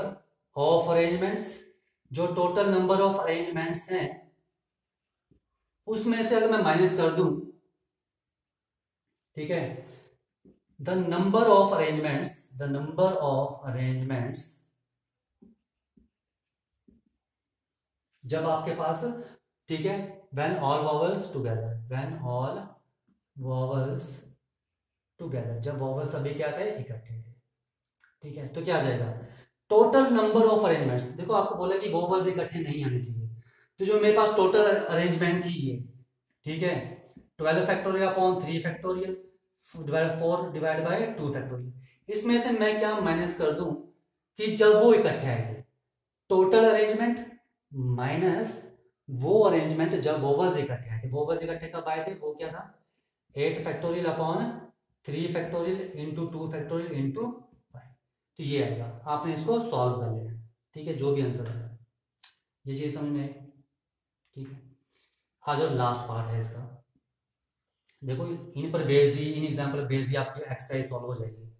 of arrangements, जो टोटल नंबर ऑफ अरेंजमेंट्स हैं उसमें से अगर मैं माइनस कर दूं, ठीक है, द नंबर ऑफ अरेंजमेंट्स जब आपके पास, ठीक है, व्हेन ऑल वोवल्स टुगेदर, जब वोवल्स सभी क्या थे इकट्ठे थे, ठीक है, तो क्या आ जाएगा टोटल नंबर ऑफ अरेंजमेंट्स। देखो आपको बोला कि वोवल्स इकट्ठे नहीं आने चाहिए, तो जो मेरे पास टोटल अरेंजमेंट थी ये, ठीक है, 12 factorial upon 3 factorial 4 divide by 2 factorial, इसमें से मैं क्या माइनस कर दूं, कि जब वो इकट्ठे आए थे, टोटल अरेंजमेंट माइनस वो अरेंजमेंट जब वोवर्स इकट्ठे आए थे। वोवर्स इकट्ठे कब आए थे, वो क्या था, 8 factorial upon 3 factorial into 2 factorial into 5। तो ये आएगा, आपने इसको सॉल्व कर लेना, ठीक है, जो भी आंसर आएगा। ये चीज़ समझ में आई, ठीक है। आज और लास्ट पार्ट है इसका, देखो इन पर बेस्ड ही, इन एग्जाम्पल बेस्ड ही आपकी एक्सरसाइज सॉल्व हो जाएगी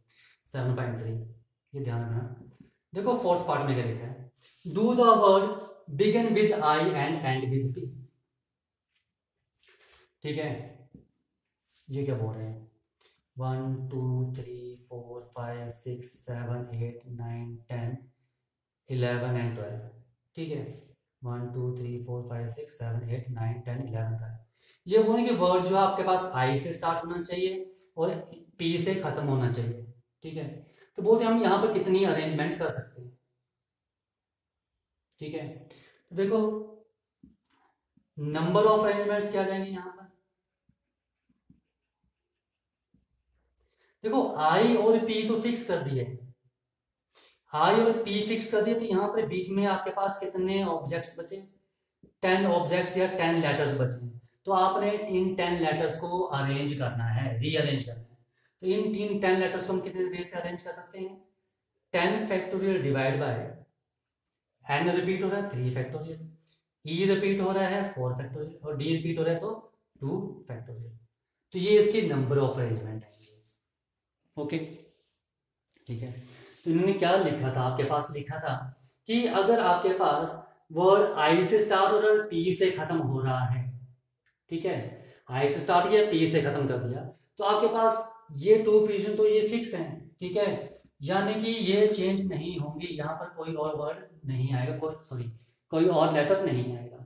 7.3, ये ध्यान रखना। देखो फोर्थ पार्ट में क्या लिखा है, do the word begin with I and and with P. ठीक है, ये क्या बोल रहे हैं, 1 2 3 4 5 6 7 8 9 10 11 एंड 12। ठीक है, 1 2 3 4 5 6 7 8 9 10 11 12। ये बोलेंगे वर्ड जो आपके पास आई से स्टार्ट होना चाहिए और पी से खत्म होना चाहिए। ठीक है, तो बोलते हैं हम यहाँ पर कितनी अरेंजमेंट कर सकते हैं। ठीक है, तो देखो नंबर ऑफ अरेंजमेंट्स क्या जाएंगे यहाँ पर, देखो आई और पी तो फिक्स कर दिए, आई और पी फिक्स कर दिए, तो यहाँ पर बीच में आपके पास कितने ऑब्जेक्ट्स बचे, 10 ऑब्जेक्ट्स या 10 लेटर्स बचे। तो आपने इन 10 लेटर्स को अरेंज करना है, रीअरेंज करना है। तो इन 10 लेटर्स को हम कितने वे से अरेंज कर सकते हैं, 10 factorial divide by n repeat हो रहा है 3 फैक्टोरियल, ई रिपीट हो रहा है 4 फैक्टोरियल और डी रिपीट हो रहा है तो 2 फैक्टोरियल। तो ये इसकी नंबर ऑफ अरेंजमेंट है। ओके, ठीक है, तो इन्होंने क्या लिखा था, आपके पास लिखा था कि अगर आपके पास वर्ड आई से स्टार्ट हो रहा है, पी से खत्म हो रहा है, ठीक है, आई से स्टार्ट किया पी से खत्म कर दिया, तो आपके पास ये 2 पोजीशन तो ये फिक्स है। ठीक है, यानी कि ये चेंज नहीं होंगी, यहाँ पर कोई और वर्ड नहीं आएगा, कोई और लेटर नहीं आएगा।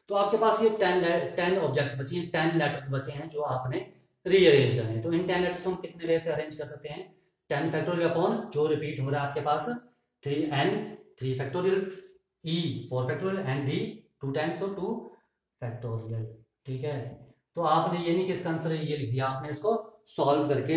तो आपके पास ये 10 ऑब्जेक्ट्स बचे हैं, 10 लेटर्स बचे हैं जो आपने रीअरेंज करने हैं। तो इन 10 लेटर्स को हम कितने वे से अरेंज कर सकते हैं, 10 फैक्टोरियल अपॉन जो रिपीट हो रहा है आपके पास 3 factorial, E 4 factorial and D 2 times तो 2 फैक्टोरियल। ठीक है, तो आपने ये नहीं कि इसका आंसर ये लिख दिया, आपने इसको सॉल्व करके